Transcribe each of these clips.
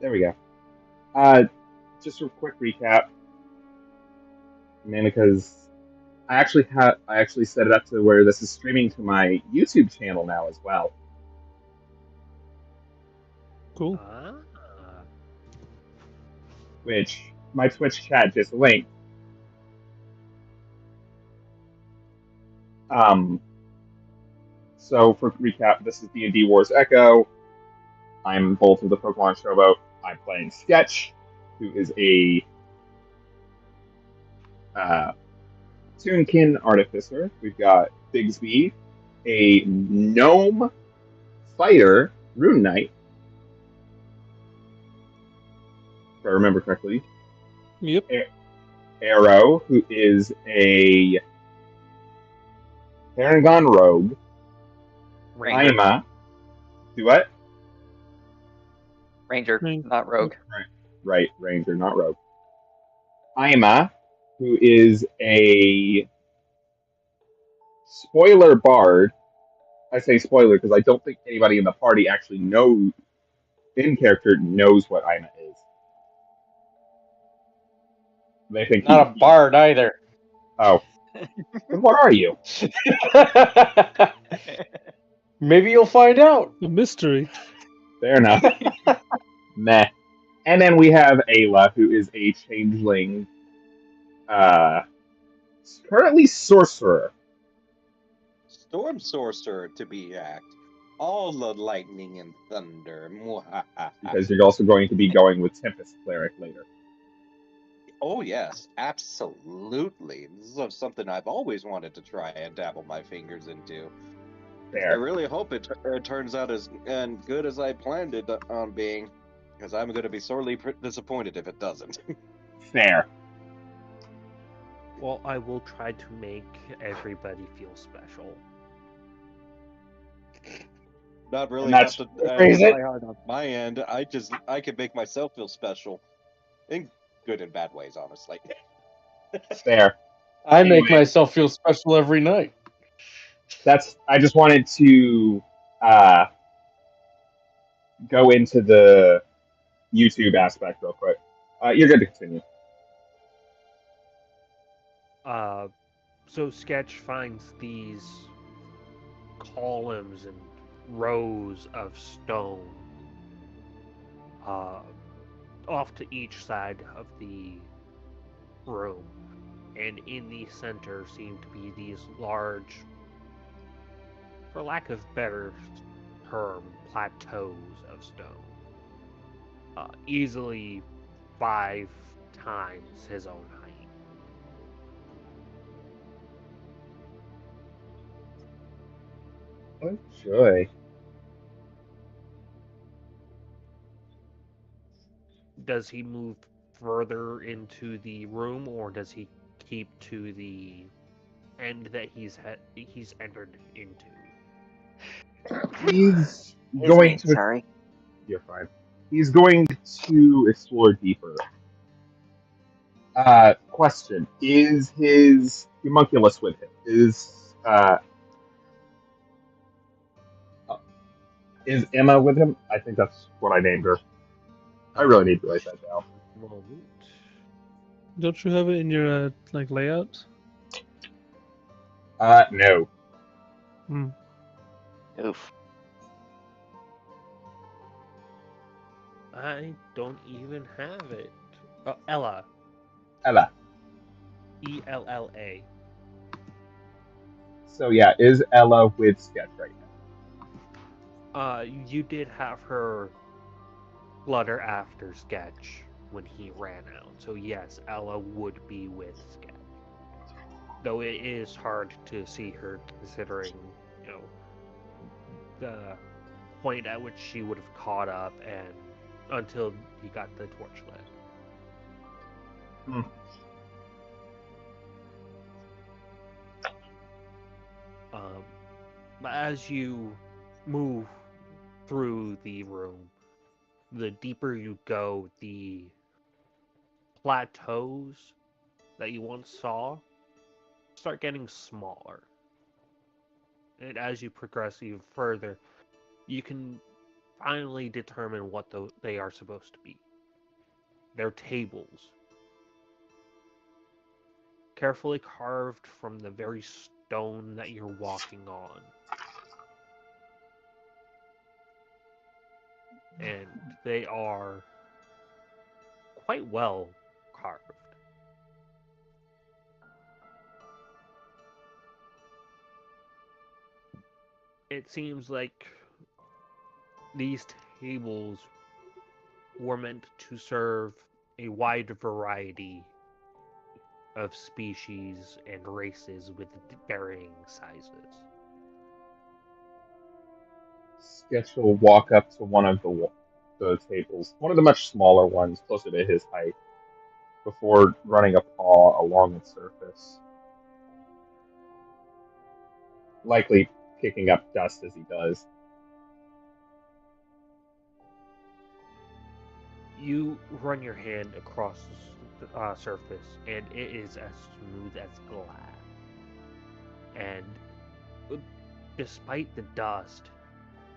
There we go. Uh, just a quick recap, mainly because I actually set it up to where this is streaming to my YouTube channel now as well, Cool. Ah. which my Twitch chat just linked. Um, so for recap, this is D&D Wars Echo. I'm Bolt of the Pokemon Showboat. I'm playing Sketch, who is a uh, Toonkin artificer. We've got Bigsby, a gnome fighter, Rune Knight, if I remember correctly. Yep. Arrow, who is a Paragon rogue. Ranger. Ima, do what? Ranger, Right. not rogue. Right, Ranger, not rogue. Ima, who is a spoiler bard. I say spoiler because I don't think anybody in the party actually knows, in character, knows what Ima is. They think Not a bard either. Oh. Then what are you? Maybe you'll find out. A mystery. Fair enough. Meh. And then we have Ayla, who is a changeling, currently sorcerer. Storm Sorcerer, to be exact. All the lightning and thunder. Because you're also going to be going with Tempest Cleric later. Oh, yes, absolutely. This is something I've always wanted to try and dabble my fingers into. I Fair. really hope it turns out as good as I planned it on being, because I'm going to be sorely disappointed if it doesn't. Fair. Well, I will try to make everybody feel special. Not really And have that's- to Raise it. try hard on my end. I can make myself feel special. In good and bad ways, honestly. Fair. I make Anyway. myself feel special every night. I just wanted to go into the YouTube aspect real quick. You're good to continue. So Sketch finds these columns and rows of stone off to each side of the room, and in the center seem to be these large, for lack of better term, plateaus of stone, easily 5 times his own height. Oh, joy. Does he move further into the room, or does he keep to the end that he's entered into? He's His going name, to. sorry. You're fine. He's going to explore deeper. Question: is his homunculus with him? Is Emma with him? I think that's what I named her. I really need to write that down. Moment. Don't you have it in your layout? No. Hmm. Oof. I don't even have it. Oh, Ella. Ella. ELLA. So yeah, is Ella with Sketch right now? You did have her flutter after Sketch when he ran out. So yes, Ella would be with Sketch. Though it is hard to see her considering, the point at which she would have caught up and until you got the torch lit. Hmm. As you move through the room, the deeper you go, the plateaus that you once saw start getting smaller. And as you progress even further, you can finally determine what they are supposed to be. They're tables, carefully carved from the very stone that you're walking on. And they are quite well carved. It seems like these tables were meant to serve a wide variety of species and races with varying sizes. Sketch will walk up to one of the tables, one of the much smaller ones, closer to his height, before running a paw along its surface, likely kicking up dust as he does. You run your hand across the surface, and it is as smooth as glass. And despite the dust,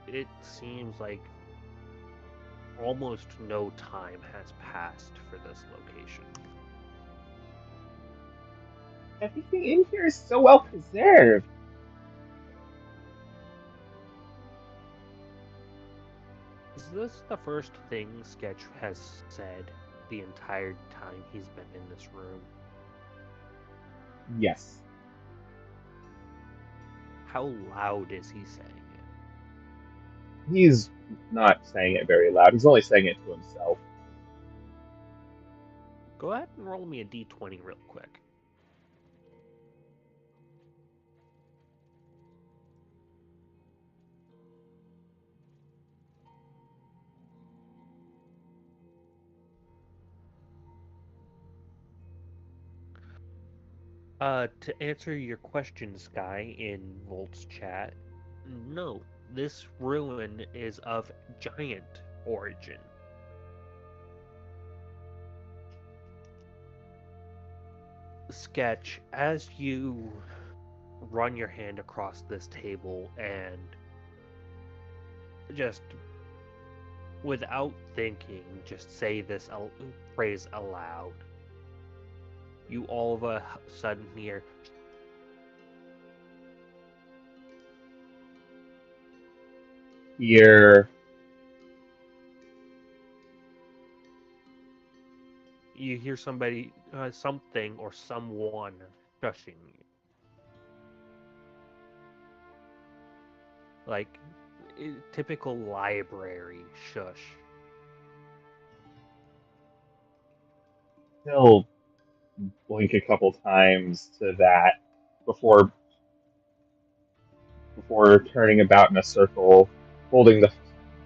it seems like almost no time has passed for this location. Everything in here is so well preserved. Is this the first thing Sketch has said the entire time he's been in this room? Yes. How loud is he saying it? He's not saying it very loud. He's only saying it to himself. Go ahead and roll me a d20 real quick. To answer your question, Sky, in Volt's chat, no, this ruin is of giant origin. Sketch, as you run your hand across this table and just without thinking, just say this phrase aloud, you all of a sudden hear Here, you hear somebody, something or someone shushing you. Like typical library shush. he'll blink a couple times to that before turning about in a circle, holding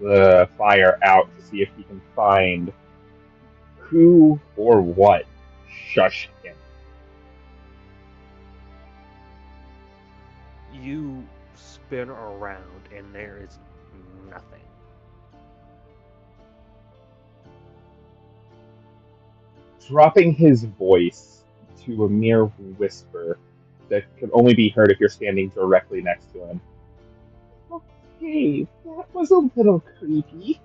the fire out to see if he can find who or what shushed him. You spin around and there is nothing. Dropping his voice to a mere whisper that can only be heard if you're standing directly next to him. Okay, that was a little creepy.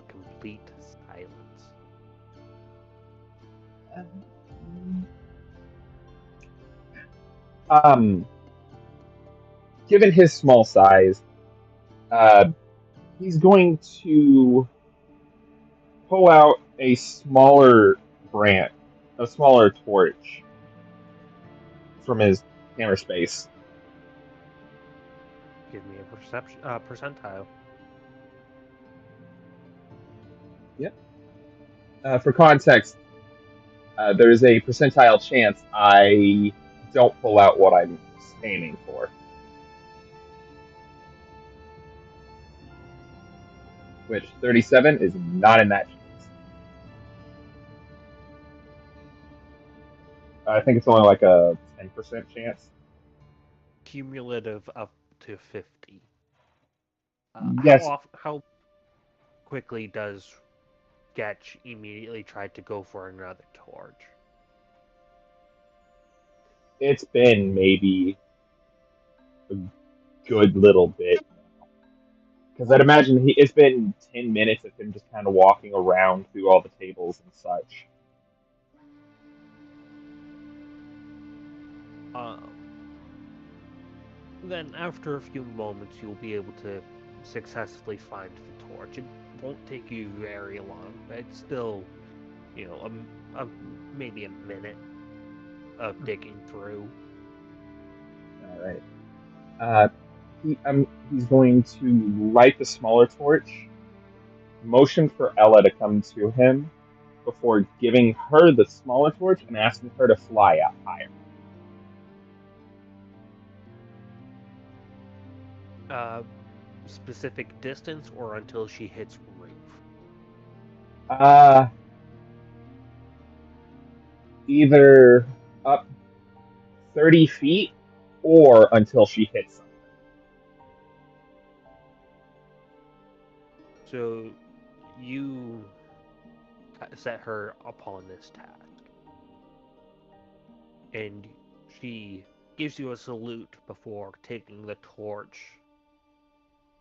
Complete silence. Given his small size, he's going to pull out a smaller a smaller torch from his hammer space. Give me a percentile. Yep. For context, there's a percentile chance I don't pull out what I'm aiming for. Which 37 is not in that chance. I think it's only like a 10% chance. Cumulative up to 50. Yes. How quickly does Sketch immediately try to go for another torch? It's been maybe a good little bit. Because I'd imagine it's been 10 minutes of him just kind of walking around through all the tables and such. Uh, then, after a few moments, you'll be able to successfully find the torch. It won't take you very long, but it's still, maybe a minute of digging through. All right. He's going to light the smaller torch, motion for Ella to come to him before giving her the smaller torch and asking her to fly up higher. Specific distance or until she hits roof? Either up 30 feet or until she hits something. So you set her upon this task, and she gives you a salute before taking the torch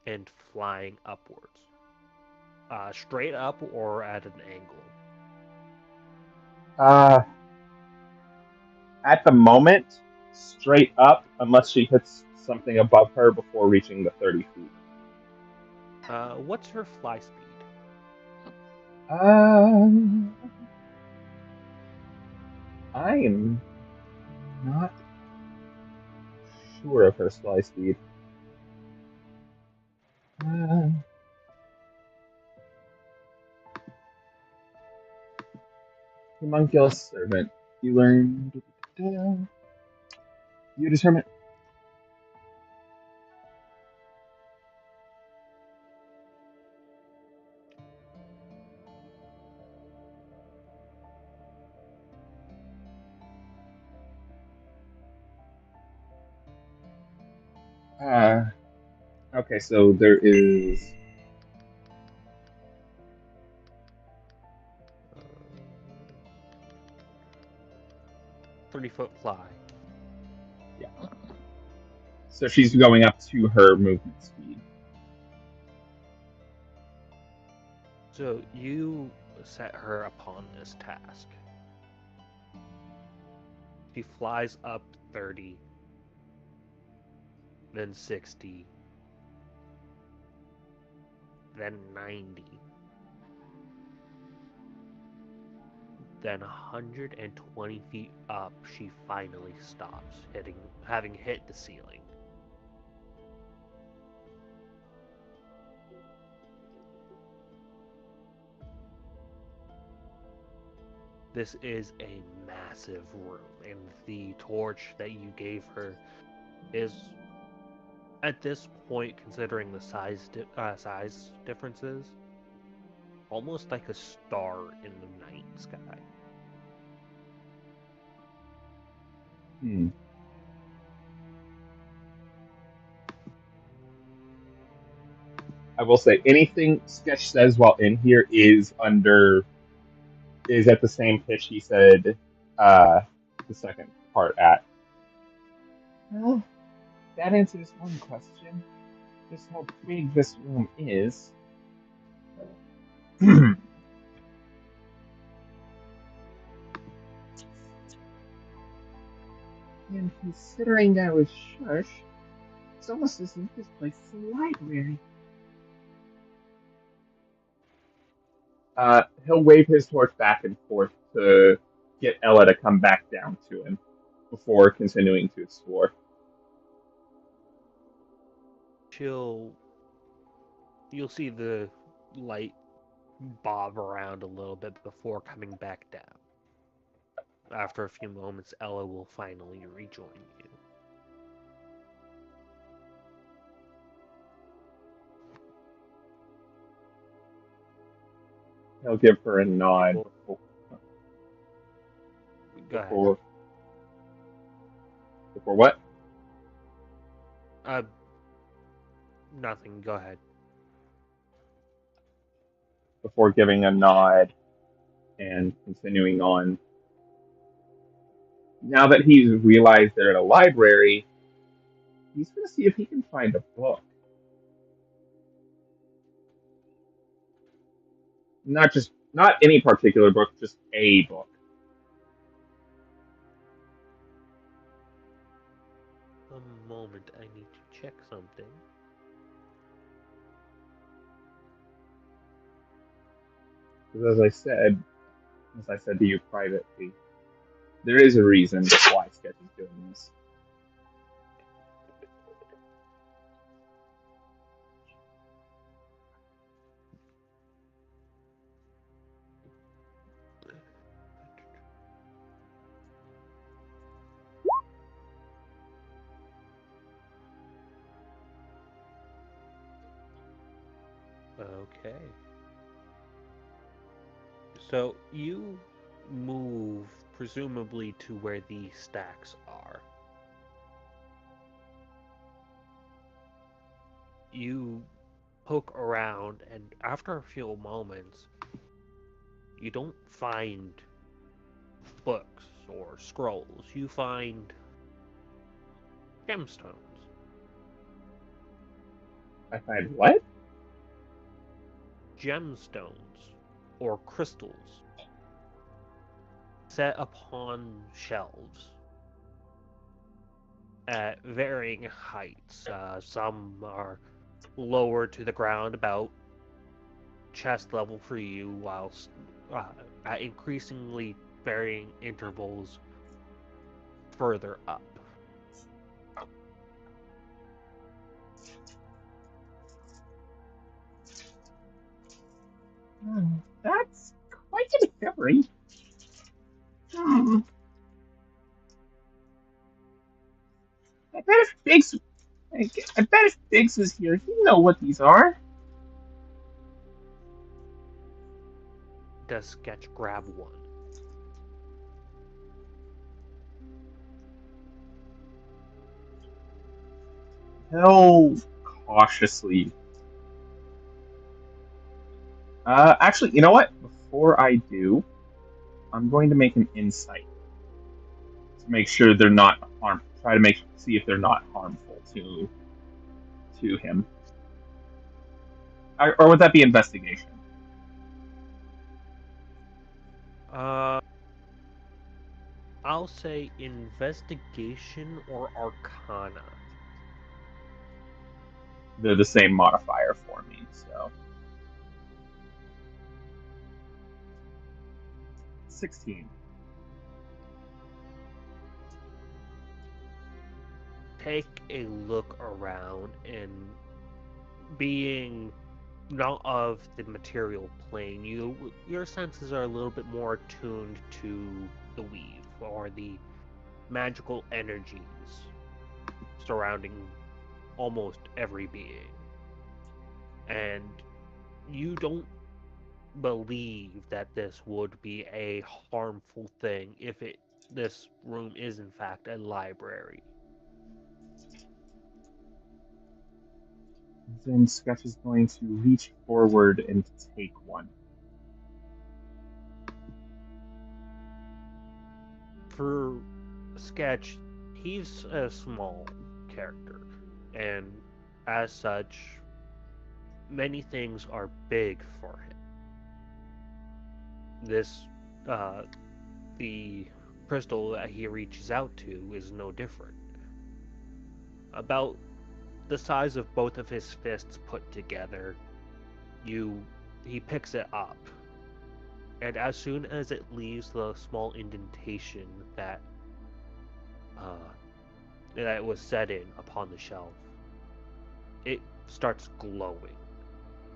and flying upwards. Straight up or at an angle? At the moment, straight up, unless she hits something above her before reaching the 30 feet. What's her fly speed? I am not sure of her fly speed. Homunculus servant. You learn. You determine. Okay, so there is 30-foot fly. yeah. So she's going up to her movement speed. So you set her upon this task. She flies up 30, then 60, then 90, then 120 feet up, she finally stops, having hit the ceiling. This is a massive room, and the torch that you gave her is, at this point, considering the size differences, almost like a star in the night sky. I will say anything Sketch says while in here is at the same pitch he said the second part at. Well, that answers one question. Just how big this room is. And considering I was shush, it's almost as if this place is a library. He'll wave his torch back and forth to get Ella to come back down to him before continuing to explore. You'll see the light bob around a little bit before coming back down. After a few moments, Ella will finally rejoin you. He'll give her a nod. Go ahead. Before what? Nothing. Go ahead. Before giving a nod and continuing on. Now that he's realized they're in a library, he's going to see if he can find a book. Not any particular book, just a book. A moment, I need to check something. Because as I said to you privately, there is a reason why Sketch is doing this. Okay. So you move presumably to where the stacks are. You poke around, and after a few moments, you don't find books or scrolls. You find gemstones. I find what? Gemstones or crystals set upon shelves at varying heights. Some are lower to the ground, about chest level for you, whilst at increasingly varying intervals further up. That's quite a discovery. Hmm. I bet if Biggs, I bet if Biggs was here, he'd know what these are. Does Sketch grab one? He'll cautiously. Actually, you know what? Before I do, I'm going to make an insight to make sure they're not harm. Try to see if they're not harmful to him. Or would that be investigation? I'll say investigation or arcana. They're the same modifier for me, so 16. Take a look around, and being not of the material plane, your senses are a little bit more attuned to the weave or the magical energies surrounding almost every being. And you don't believe that this would be a harmful thing if this room is in fact a library. Then Sketch is going to reach forward and take one. For Sketch, he's a small character, and as such, many things are big for him. The crystal that he reaches out to is no different. About the size of both of his fists put together, he picks it up, and as soon as it leaves the small indentation that it was set in upon the shelf, it starts glowing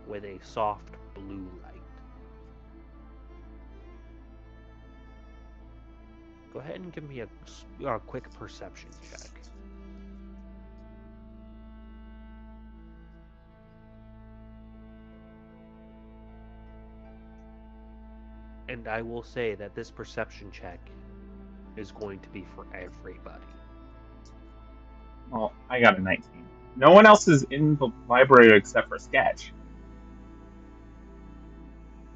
with a soft blue light. Go ahead and give me a quick perception check. And I will say that this perception check is going to be for everybody. Well, I got a 19. No one else is in the library except for Sketch.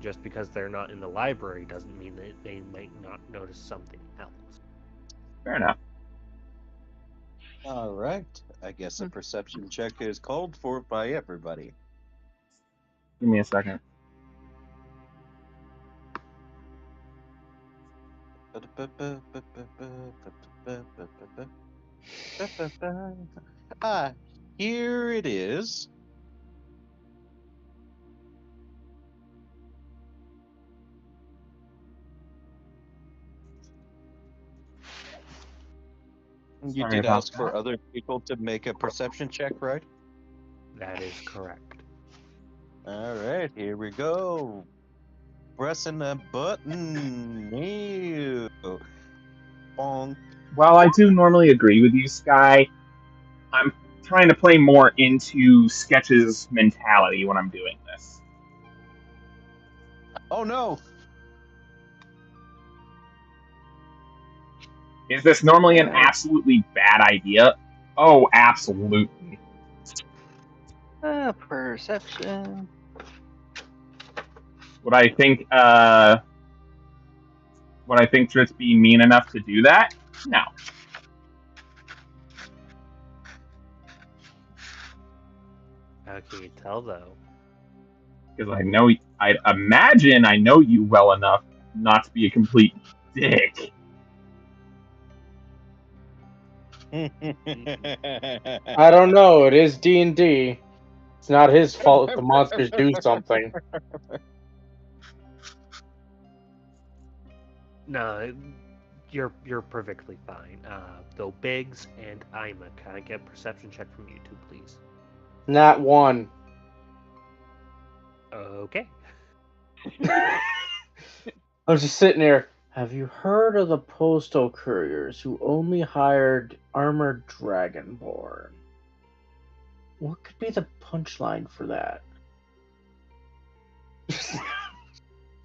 Just because they're not in the library doesn't mean that they might not notice something else. Fair enough. All right. I guess a perception check is called for by everybody. Give me a second. Ah, here it is. You Sorry did about ask for that. other people to make a perception check, right? That is correct. All right, here we go. Pressing a button. Ew. Bonk. While I do normally agree with you, Sky, I'm trying to play more into Sketch's mentality when I'm doing this. Oh no! Is this normally an absolutely bad idea? Oh, absolutely. Perception. Would I think just be mean enough to do that? No. How can you tell, though? Because I imagine I know you well enough not to be a complete dick. I don't know. It is D&D. It's not his fault if the monsters do something. No, you're perfectly fine. Though Biggs and Ima, can I get a perception check from you two, please? Not one. Okay. I'm just sitting there. Have you heard of the postal couriers who only hired armored dragonborn? What could be the punchline for that?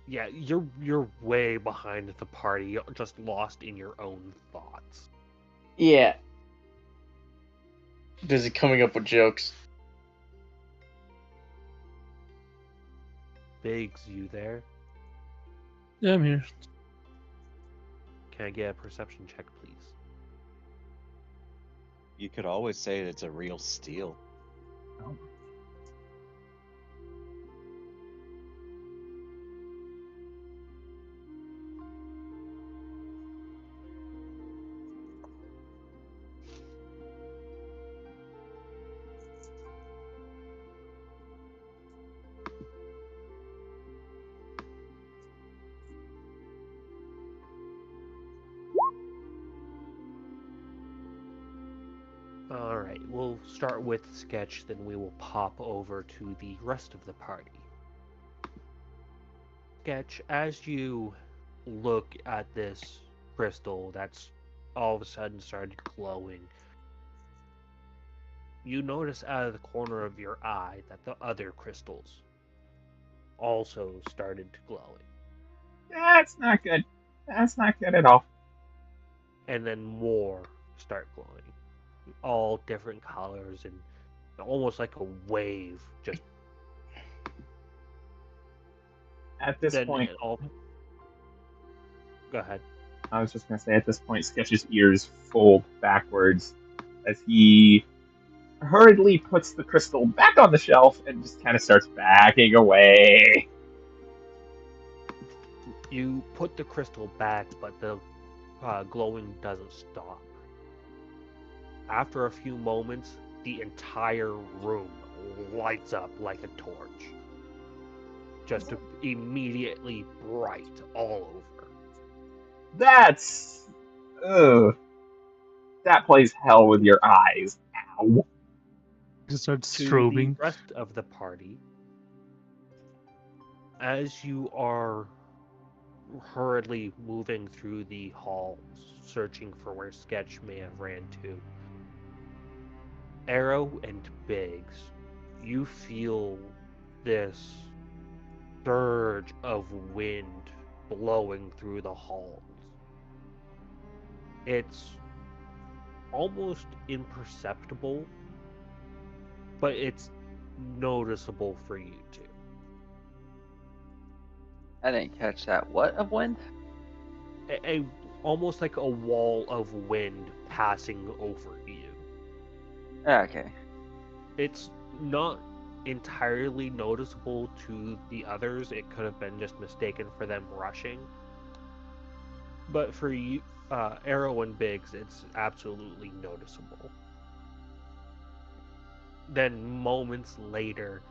Yeah, you're way behind the party, just lost in your own thoughts. Yeah. Busy coming up with jokes. Biggs, you there? Yeah, I'm here. Can I get a perception check, please? You could always say it's a real steal. Alright, we'll start with Sketch, then we will pop over to the rest of the party. Sketch, as you look at this crystal that's all of a sudden started glowing, you notice out of the corner of your eye that the other crystals also started glowing. That's not good. That's not good at all. And then more start glowing. All different colors and almost like a wave just At this then point, it all go ahead. I was just going to say, at this point, Sketch's ears fold backwards as he hurriedly puts the crystal back on the shelf and just kind of starts backing away. You put the crystal back, but the glowing doesn't stop. After a few moments, the entire room lights up like a torch. Just immediately bright all over. That's... Ugh. That plays hell with your eyes. Ow. Just start To the strobing. rest of the party, as you are hurriedly moving through the halls, searching for where Sketch may have ran to, Arrow and Biggs, you feel this surge of wind blowing through the halls. It's almost imperceptible, but it's noticeable for you too. I didn't catch that. What of wind? Almost like a wall of wind passing over you. Okay. It's not entirely noticeable to the others. It could have been just mistaken for them rushing. But for you, Arrow and Biggs, it's absolutely noticeable. Then moments later,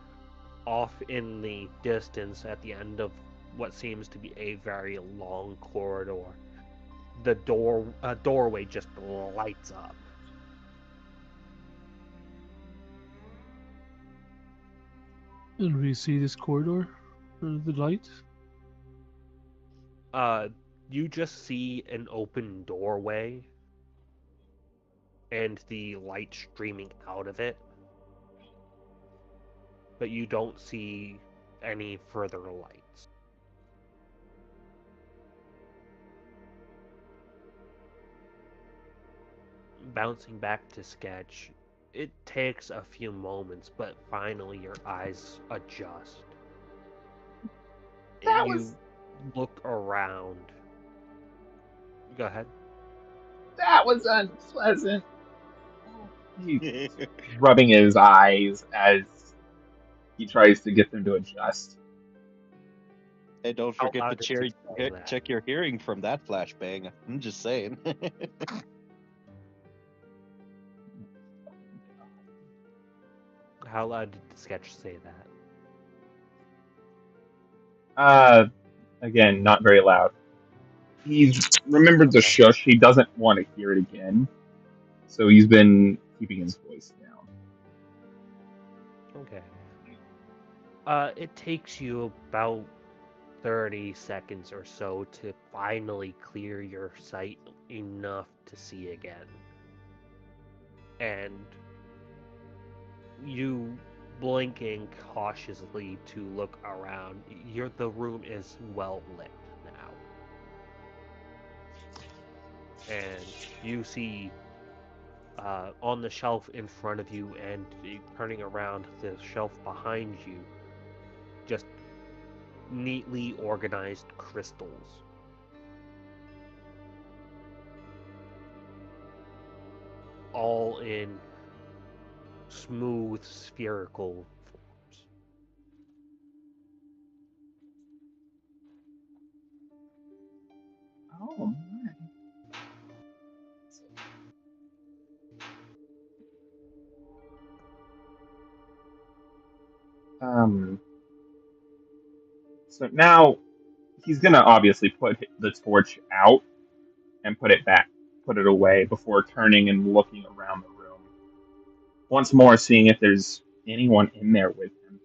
off in the distance at the end of what seems to be a very long corridor, the doorway just lights up. And we see this corridor, the light. You just see an open doorway and the light streaming out of it, but you don't see any further lights. Bouncing back to Sketch, it takes a few moments, but finally your eyes adjust. That And you was look around. Go ahead. that was unpleasant. He's rubbing his eyes as he tries to get them to adjust. Hey, don't How forget to loud does he say that? check your hearing from that flashbang. I'm just saying. How loud did the Sketch say that? Again, not very loud. He's remembered the Okay. shush. He doesn't want to hear it again, so he's been keeping his voice down. Okay. It takes you about 30 seconds or so to finally clear your sight enough to see again. And you blinking cautiously to look around. The room is well lit now. And you see on the shelf in front of you and turning around the shelf behind you, just neatly organized crystals. All in smooth spherical forms. Oh man. So now he's gonna obviously put the torch out and put it away before turning and looking around the room once more, seeing if there's anyone in there with him.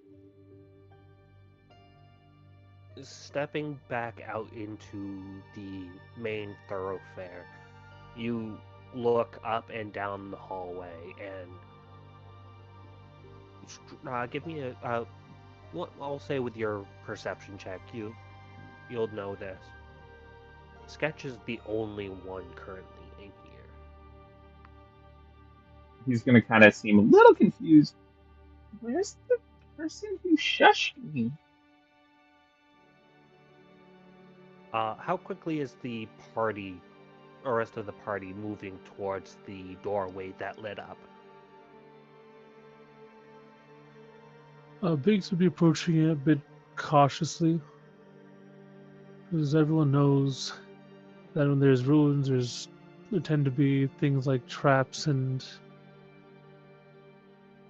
Stepping back out into the main thoroughfare, you look up and down the hallway and give me I'll say with your perception check, you'll know this. Sketch is the only one currently in here. He's gonna kind of seem a little confused. Where's the person who shushed me? How quickly is the party, or rest of the party, moving towards the doorway that lit up? Biggs would be approaching it a bit cautiously, because everyone knows that when there's ruins, there tend to be things like traps and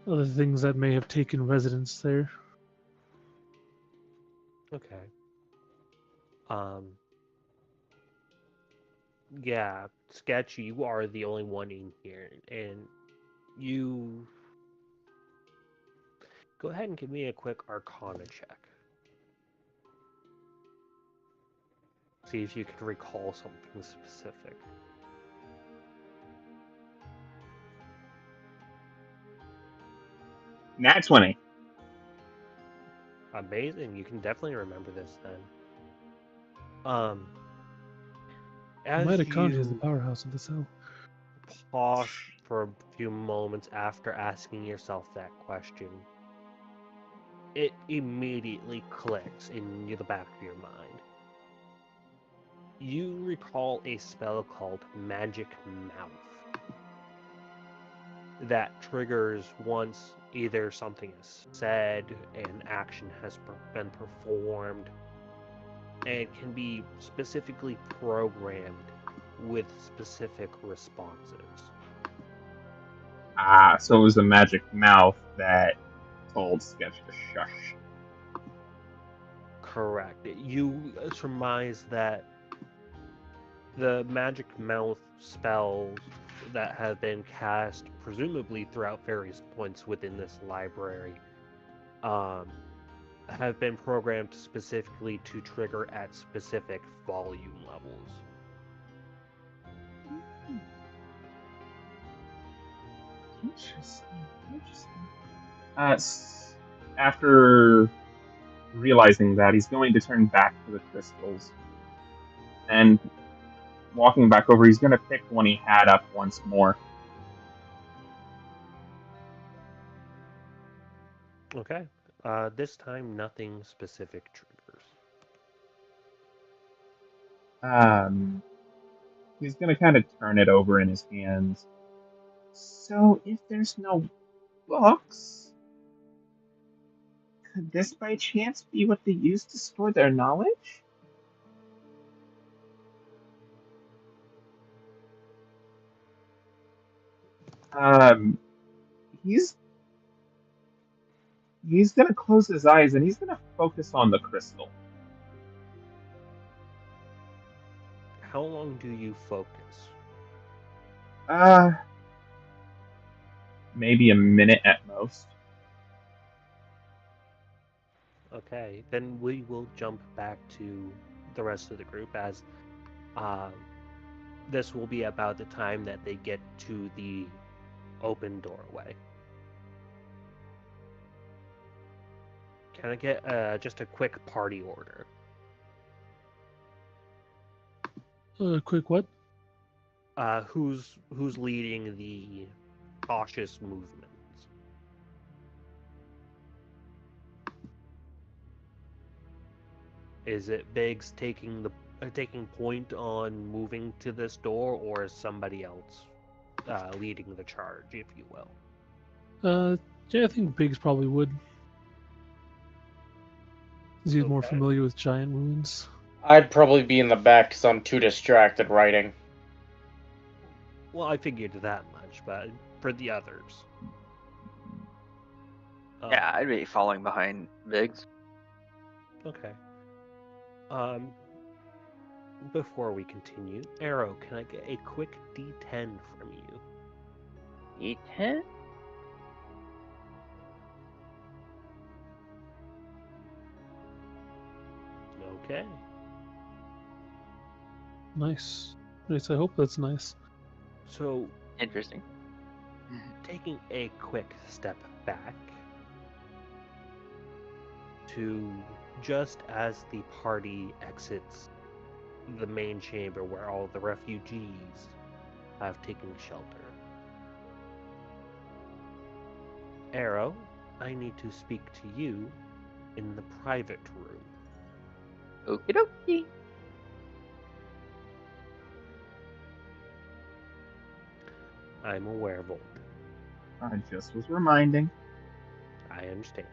other things that may have taken residence there. Okay. Yeah, Sketch, you are the only one in here, and you go ahead and give me a quick Arcana check. See if you can recall something specific. Nat 20. Amazing, you can definitely remember this then. As Mitochondria is the you powerhouse of the cell. pause for a few moments after asking yourself that question, it immediately clicks in the back of your mind. You recall a spell called Magic Mouth that triggers once either something is said, an action has been performed, and can be specifically programmed with specific responses. Ah, so it was a magic mouth that told Sketch to shush. Correct. You surmise that the magic mouth spells that have been cast, presumably throughout various points within this library, um, have been programmed specifically to trigger at specific volume levels. Interesting. Interesting. After realizing that, he's going to turn back to the crystals. And walking back over, he's going to pick one he had up once more. Okay. This time, nothing specific triggers. He's going to kind of turn it over in his hands. So, if there's no books, could this by chance be what they use to store their knowledge? Um, he's he's gonna close his eyes and he's gonna focus on the crystal. How long do you focus? Uh, maybe a minute at most. Okay, then we will jump back to the rest of the group as uh, this will be about the time that they get to the open doorway. Can I get just a quick party order? Quick what? Who's leading the cautious movements? Is it Biggs taking point on moving to this door, or is somebody else leading the charge, if you will? Yeah, I think Biggs probably would. He's more Okay. familiar with giant wounds. I'd probably be in the back because I'm too distracted writing. Well, I figured that much, but for the others. Yeah, I'd be following behind Biggs. Okay. Before we continue, Arrow, can I get a quick D10 from you? E10? Okay. Nice. Nice. I hope that's nice. So, Interesting. taking a quick step back to just as the party exits the main chamber where all the refugees have taken shelter. Arrow, I need to speak to you in the private room. Okie dokie. I'm aware, Volt. I just was reminding. I understand.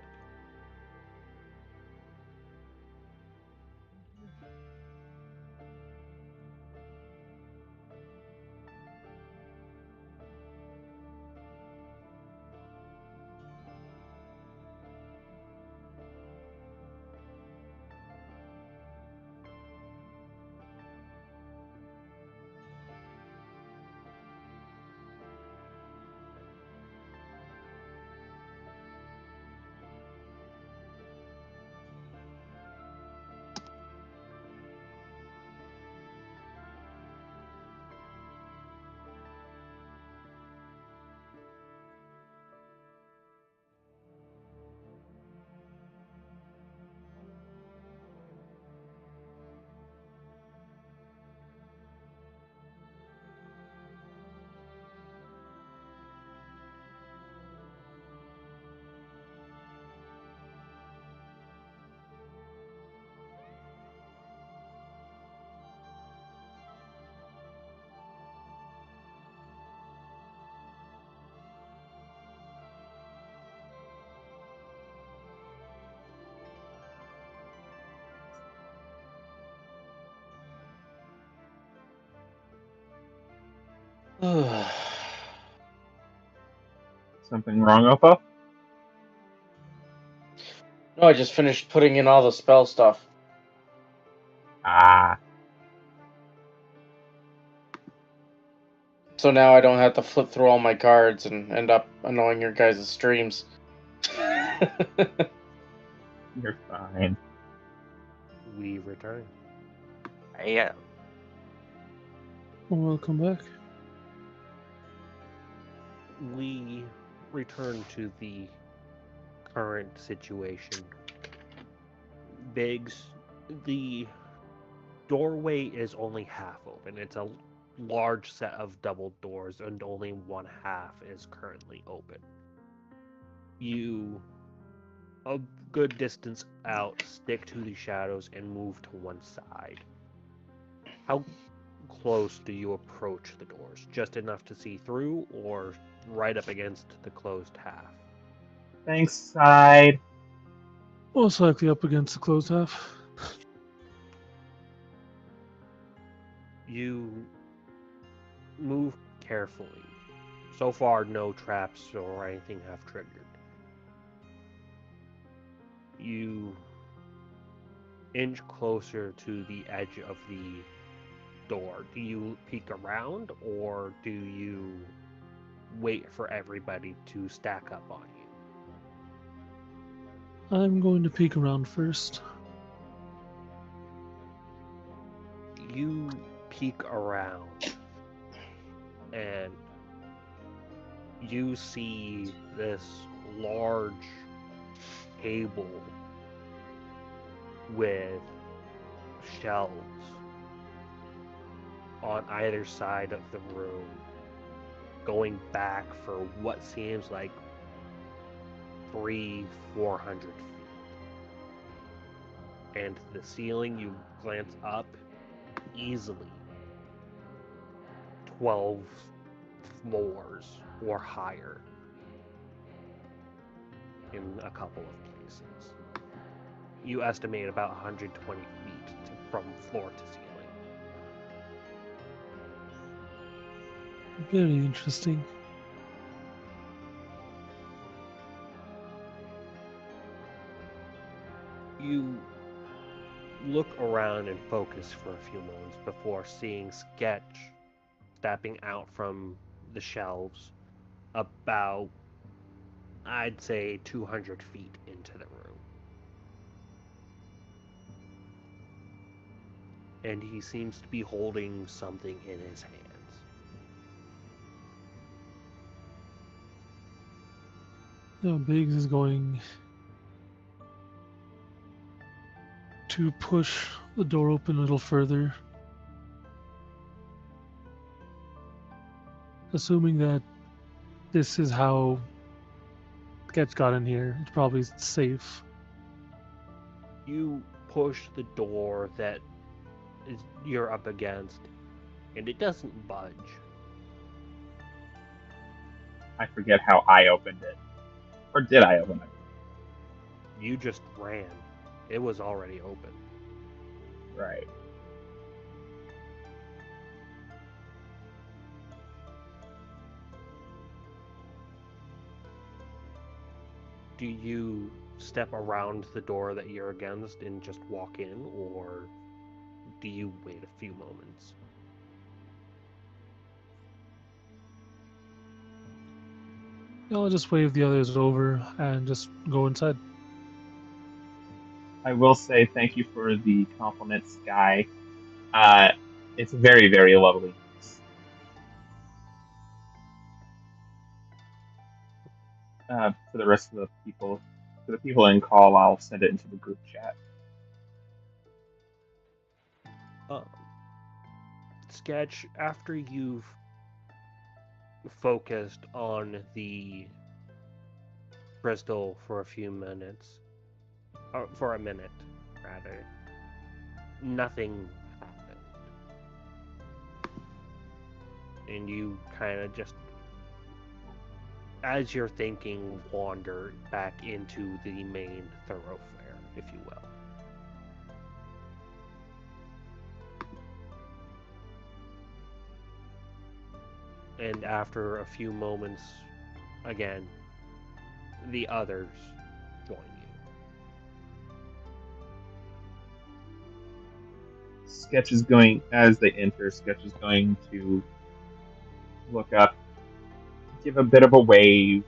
Something wrong, Oppo? No, I just finished putting in all the spell stuff. Ah, So now I don't have to flip through all my cards and end up annoying your guys' streams. you're fine. We return. Yeah. Welcome back. We return to the current situation. Biggs, the doorway is only half open. It's a large set of double doors, and only one half is currently open. You, a good distance out, stick to the shadows and move to one side. How close do you approach the doors? Just enough to see through, or right up against the closed half? Thanks, side. Most likely up against the closed half. You move carefully. So far, no traps or anything have triggered. You inch closer to the edge of the door. Do you peek around, or do you wait for everybody to stack up on you? I'm going to peek around first. You peek around, and you see this large table with shelves on either side of the room, going back for what seems like 400 feet. And the ceiling, you glance up, easily 12 floors or higher in a couple of places. You estimate about 120 feet from floor to ceiling. Very interesting. You look around and focus for a few moments before seeing Sketch stepping out from the shelves about, I'd say, 200 feet into the room. And he seems to be holding something in his hands. Now Biggs is going to push the door open a little further. Assuming that this is how Sketch got in here, it's probably safe. You push the door that you're up against, and it doesn't budge. I forget how I opened it. Or did I open it? You just ran. It was already open. Right. Do you step around the door that you're against and just walk in, or do you wait a few moments? I'll just wave the others over and just go inside. I will say thank you for the compliment, Sky. It's very, very lovely. For the rest of the people, for the people in call, I'll send it into the group chat. Sketch, after you've focused on the crystal for a few minutes, or for a minute, rather, nothing happened. And you kind of just, as you're thinking, wander back into the main thoroughfare, if you will. And after a few moments, again, the others join you. Sketch is going, as they enter, Sketch is going to look up, give a bit of a wave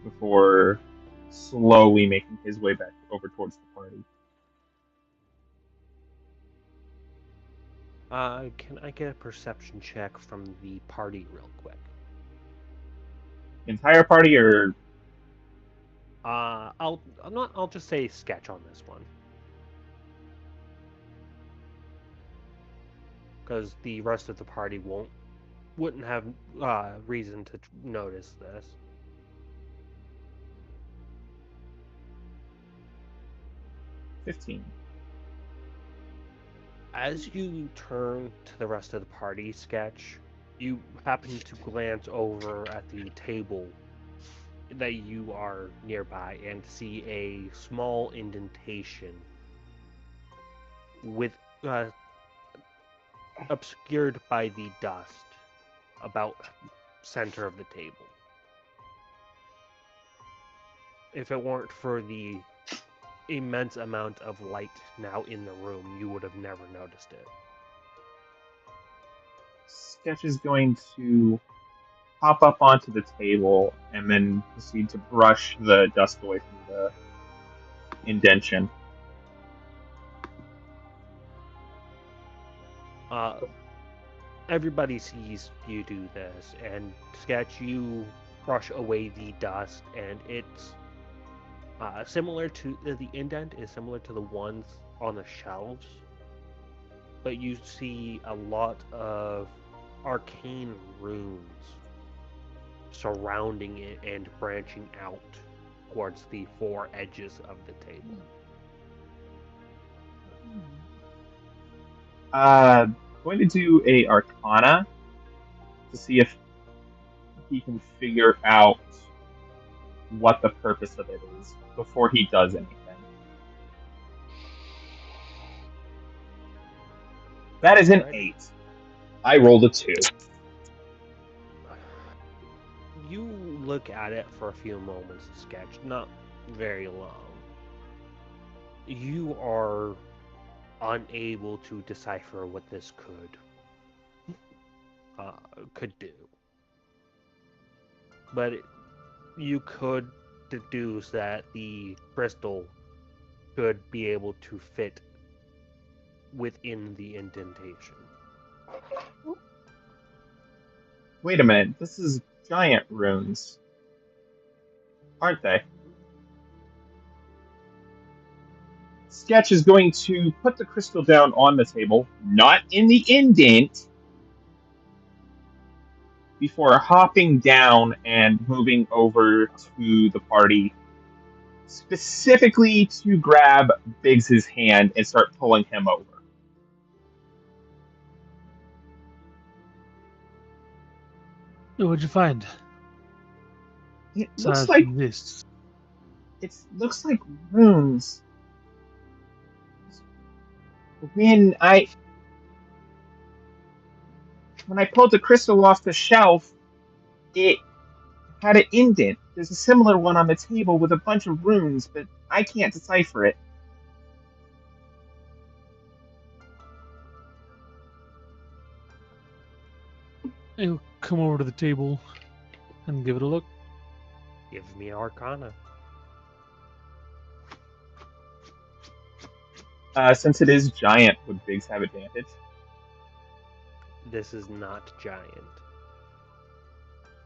before slowly making his way back over towards the party. Can I get a perception check from the party real quick? Entire party, or I'll just say sketch on this one. Because the rest of the party wouldn't have reason to notice this. $15. As you turn to the rest of the party, Sketch, you happen to glance over at the table that you are nearby and see a small indentation with obscured by the dust about center of the table. If it weren't for the immense amount of light now in the room, you would have never noticed it. Sketch is going to hop up onto the table and then proceed to brush the dust away from the indentation. Everybody sees you do this, and Sketch, you brush away the dust, and it's similar to the indent is similar to the ones on the shelves, but you see a lot of arcane runes surrounding it and branching out towards the four edges of the table. Going to do a Arcana to see if he can figure out what the purpose of it is before he does anything. That is an 8. I rolled a 2. You look at it for a few moments, Sketch, not very long. You are unable to decipher what this could do. But you could deduce that the crystal could be able to fit within the indentation. Wait a minute, this is giant runes, aren't they? Sketch is going to put the crystal down on the table, not in the indent, before hopping down and moving over to the party, specifically to grab Biggs's hand and start pulling him over. What'd you find? It Aside looks like from this. it looks like runes. When I pulled the crystal off the shelf, it had an indent. There's a similar one on the table with a bunch of runes, but I can't decipher it. I'll come over to the table and give it a look. Give me Arcana. Since it is giant, would Biggs have advantage? This is not giant.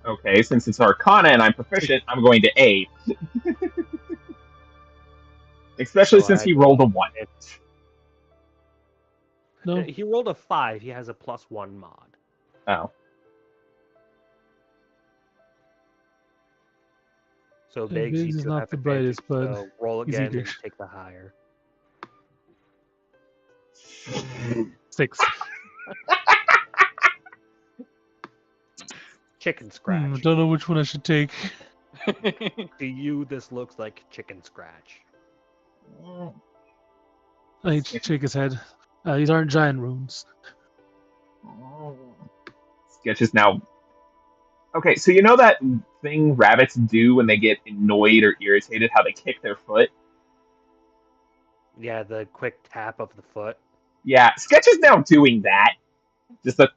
Okay, since it's Arcana and I'm proficient, I'm going to A. Especially So since he add rolled a 1. No, He rolled a 5. He has a +1 mod. Oh. So Biggs Biggs, you is do not have the advantage, brightest, but so roll he's again and eager. take the higher. 6. Chicken scratch. Don't know which one I should take. To you, this looks like chicken scratch. I shake his head. These aren't giant runes. Sketch is now. Okay, so you know that thing rabbits do when they get annoyed or irritated, how they kick their foot? Yeah, the quick tap of the foot. Yeah, Sketch is now doing that. Just a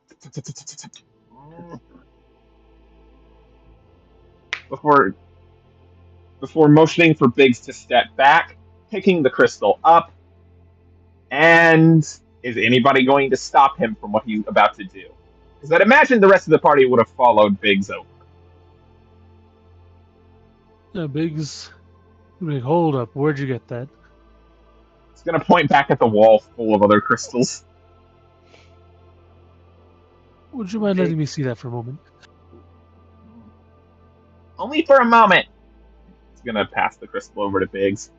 before motioning for Biggs to step back, picking the crystal up, and is anybody going to stop him from what he's about to do? Because I'd imagine the rest of the party would have followed Biggs over. Yeah, Biggs. Like, hold up, where'd you get that? It's going to point back at the wall full of other crystals. Would you mind letting me see that for a moment? Only for a moment. He's going to pass the crystal over to Biggs.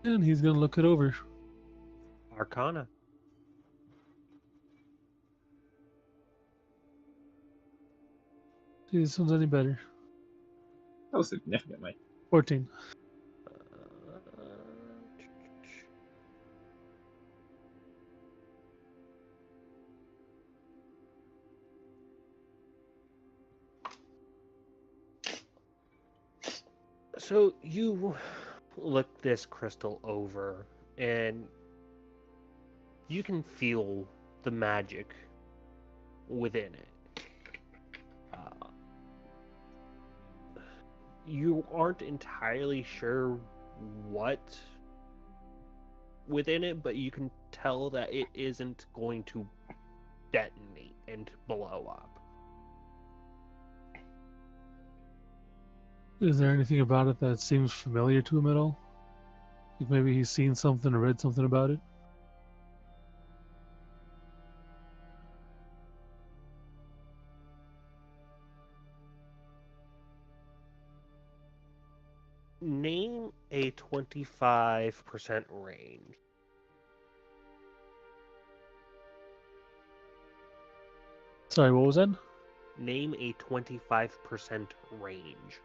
And he's gonna look it over. Arcana. See if this one's any better. Oh, significantly. 14. So you look this crystal over, and you can feel the magic within it. You aren't entirely sure what within it, but you can tell that it isn't going to detonate and blow up. Is there anything about it that seems familiar to him at all? Like maybe he's seen something or read something about it? Name a 25% range. Sorry, what was that? Name a 25% range.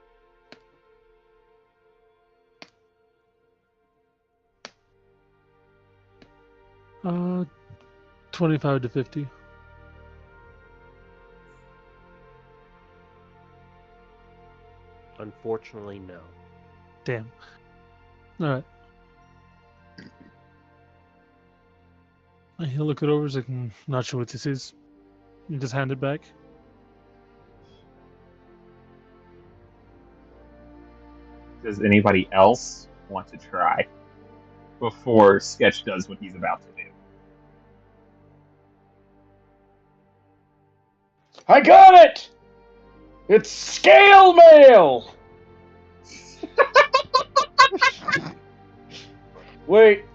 Uh, 25 to 50. Unfortunately, no. Damn. Alright. He'll look it over, he's like, not sure what this is. You just hand it back. Does anybody else want to try before Sketch does what he's about to do? I got it! It's scale mail! Wait,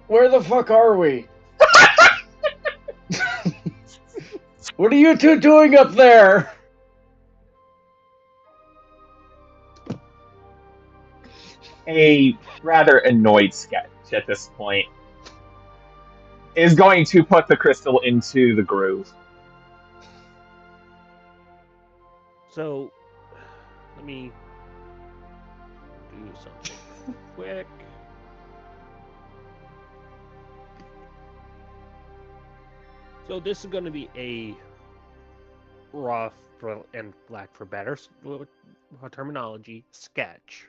where the fuck are we? What are you two doing up there? A rather annoyed Sketch at this point is going to put the crystal into the groove. So, let me do something quick. So this is going to be a rough and lack for better terminology sketch.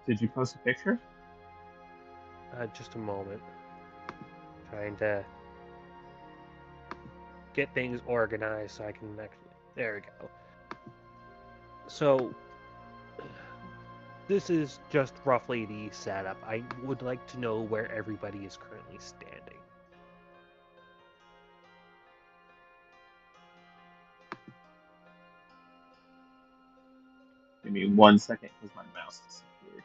Did you post a picture? Just a moment. trying to get things organized so I can actually. There we go. So, this is just roughly the setup. I would like to know where everybody is currently standing. Give me 1 second because my mouse disappeared.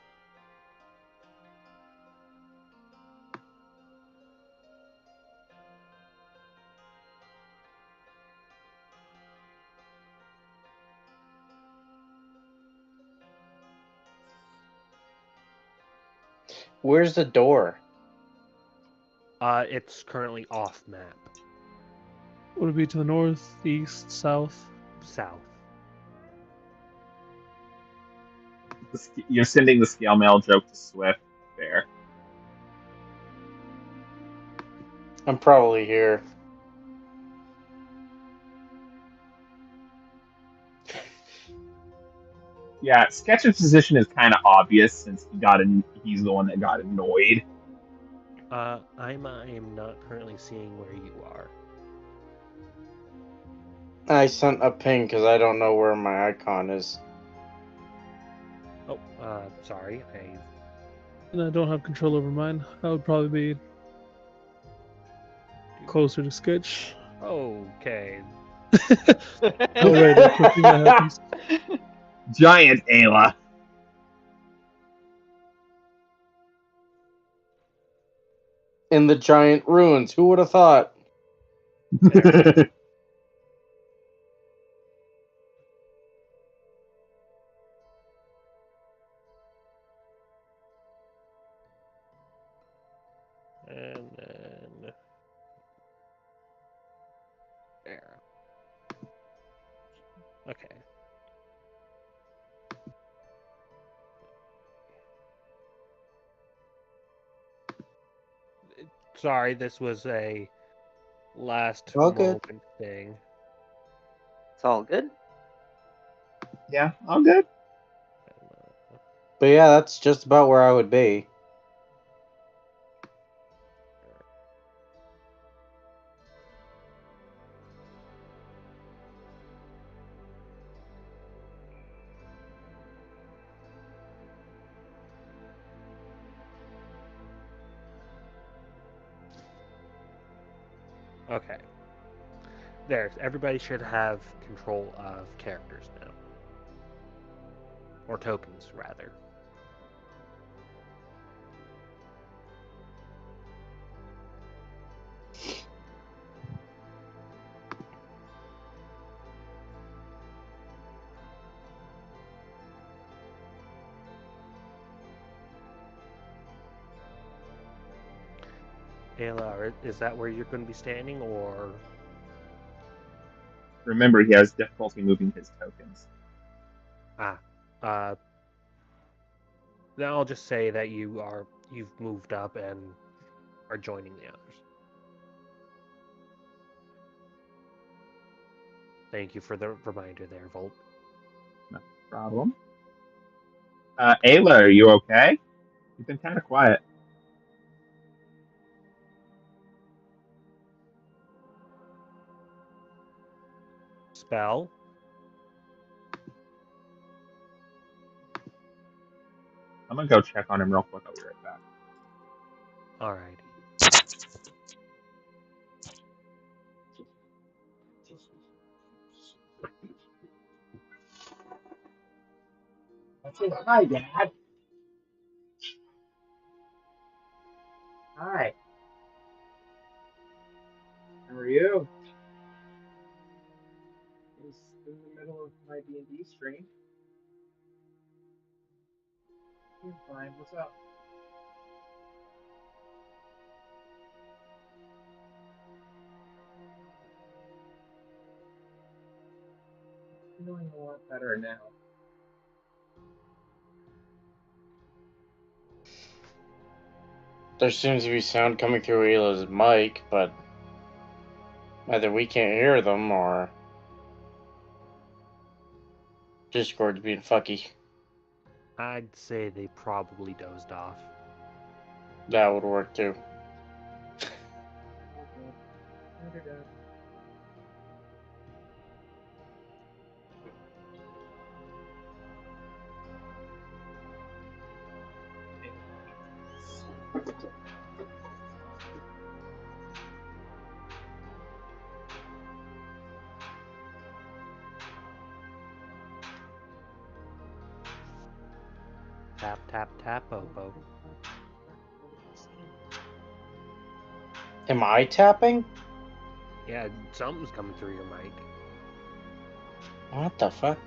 Where's the door? It's currently off map. Would it be to the north, east, south? South. You're sending the scale mail joke to Swift. Fair. I'm probably here. Yeah, Sketch's position is kind of obvious since he's the one that got annoyed. I am not currently seeing where you are. I sent a ping because I don't know where my icon is. Oh, sorry. And I don't have control over mine. I would probably be closer to Sketch. Okay. Oh, right, that's the thing that happens. Giant Ayla. In the giant ruins. Who would have thought? There. And then there. Okay. Sorry, this was a last Okay. moment thing. It's all good. Yeah, all good. But yeah, that's just about where I would be. Okay. There. Everybody should have control of characters now. Or tokens, rather. Ayla, is that where you're going to be standing, or... Remember, he has difficulty moving his tokens. Then I'll just say that you've moved up and are joining the others. Thank you for the reminder there, Volt. No problem. Ayla, are you okay? You've been kind of quiet. Spell. I'm gonna go check on him real quick. I'll be right back. Alrighty. Hi, Dad. Hi. How are you? Just in the middle of my D&D stream. I'm fine. What's up? Feeling a lot better now. There seems to be sound coming through Ayla's mic, but either we can't hear them or Discord's being fucky. I'd say they probably dozed off. That would work too. Tap, tap, tap, Opo. Am I tapping? Yeah, something's coming through your mic. What the fuck?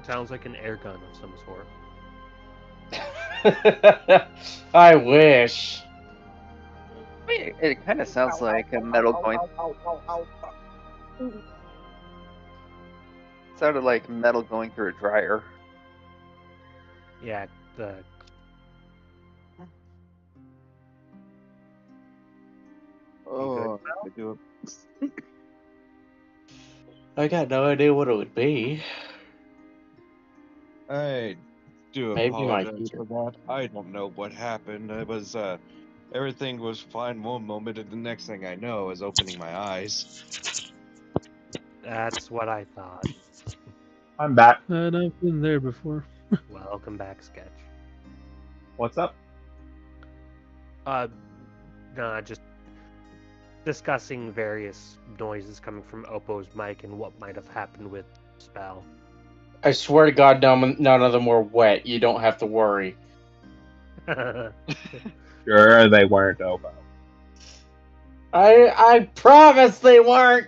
Sounds like an air gun of some sort. I wish. It kind of sounds like a metal going. Sounded like metal going through a dryer. Yeah, the Oh, I do I got no idea what it would be. I do Maybe my apologize heater. for that. I don't know what happened. It was everything was fine one moment, and the next thing I know is opening my eyes. that's what I thought. I'm back. And I've been there before. Welcome back, Sketch. What's up? Nah, just discussing various noises coming from Oppo's mic and what might have happened with Spell. I swear to God, none of them were wet. You don't have to worry. Sure, they weren't Obo. I promise they weren't.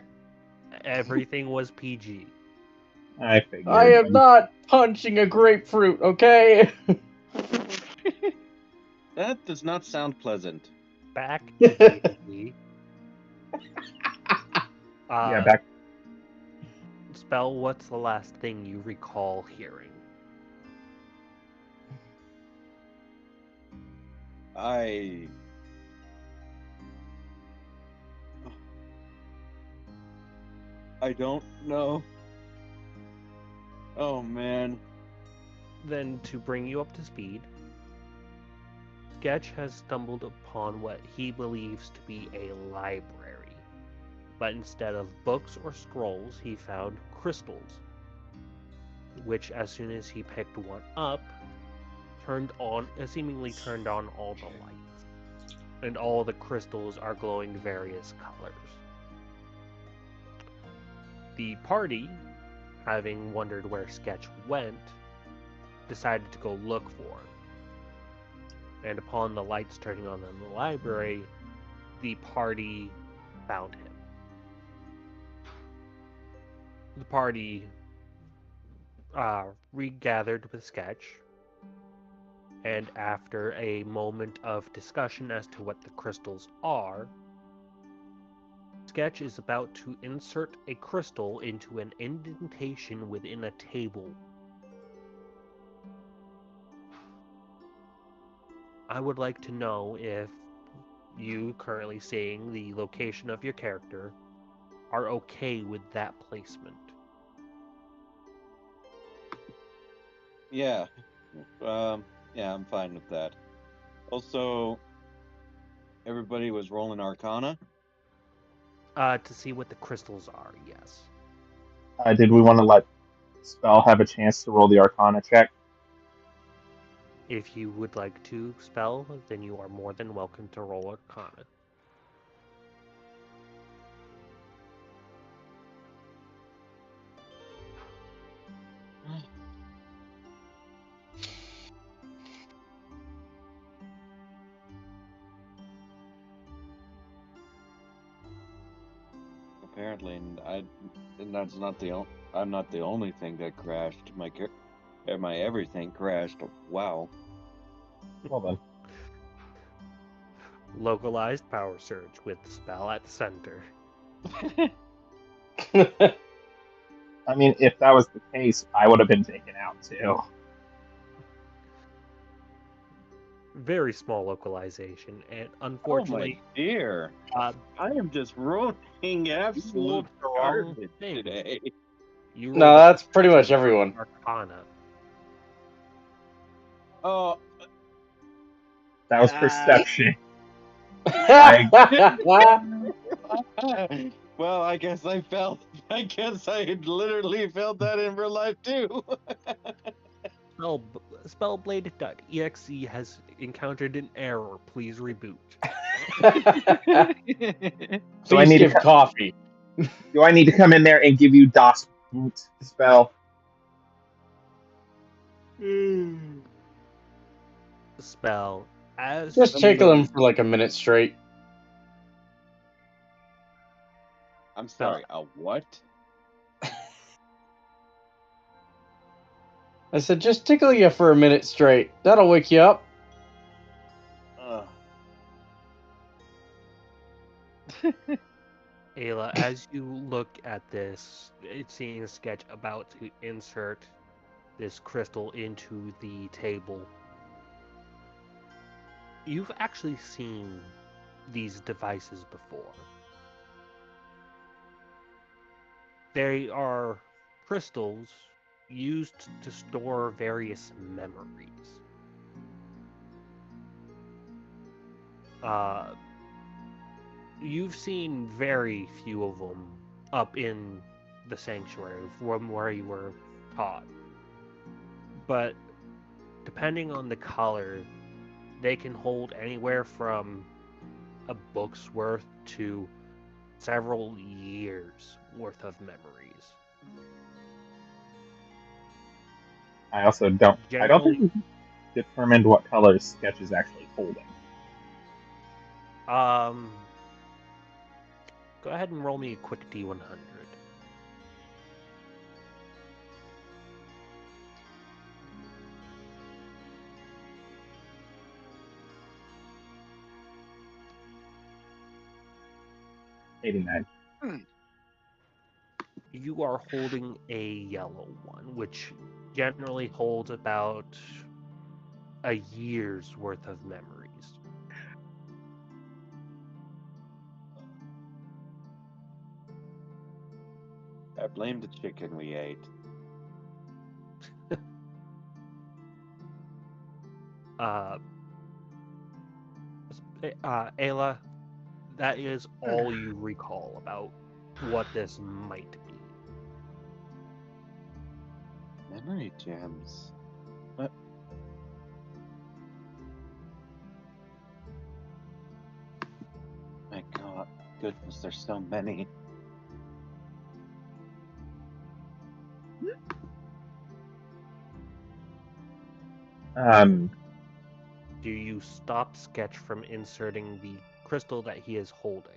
Everything was PG. I figured. I am not punching a grapefruit, okay? That does not sound pleasant. Back to D&D. Yeah, back. Spell, what's the last thing you recall hearing? I don't know. Oh man. Then, to bring you up to speed, Sketch has stumbled upon what he believes to be a library. But instead of books or scrolls, he found crystals, which, as soon as he picked one up, seemingly turned on all the lights. And all the crystals are glowing various colors. The party, having wondered where Sketch went, decided to go look for him. And upon the lights turning on in the library, the party found him. The party regathered with Sketch, and after a moment of discussion as to what the crystals are, Sketch is about to insert a crystal into an indentation within a table. I would like to know if you, currently seeing the location of your character, are okay with that placement. Yeah. Yeah, I'm fine with that. Also, everybody was rolling Arcana. To see what the crystals are, yes. Did we want to let Spell have a chance to roll the Arcana check? If you would like to spell, then you are more than welcome to roll Arcana. Apparently, and that's not I'm not the only thing that crashed. My everything crashed. Wow. Well then. Localized power surge with the spell at the center. I mean, if that was the case, I would have been taken out too. Very small localization, and Oh unfortunately, my dear! I am just rolling absolute the wrong garbage thing. today. you No, rolled that's pretty much everyone. Arcana. Oh, That was perception. I Well, I guess I literally felt that in real life too. Spellblade.exe has encountered an error. Please reboot. Do I Please need to give coffee. Do I need to come in there and give you Das Boot spell? Spell as Just you tickle look- him for like a minute straight. I'm sorry, a what? I said, just tickle you for a minute straight. That'll wake you up. Ayla, as you look at this, it's seeing a sketch about to insert this crystal into the table. You've actually seen these devices before. They are crystals used to store various memories. You've seen very few of them up in the sanctuary from where you were taught. But depending on the color, they can hold anywhere from a book's worth to several years worth of memories. I also don't. I don't think we've determined what color Sketch is actually holding. Go ahead and roll me a quick D100. '89. You are holding a yellow one, which generally holds about a year's worth of memories. I blame the chicken we ate. Ayla, that is all you recall about what this might be. Memory gems. What? My God, goodness, there's so many. Do you stop Sketch from inserting the crystal that he is holding?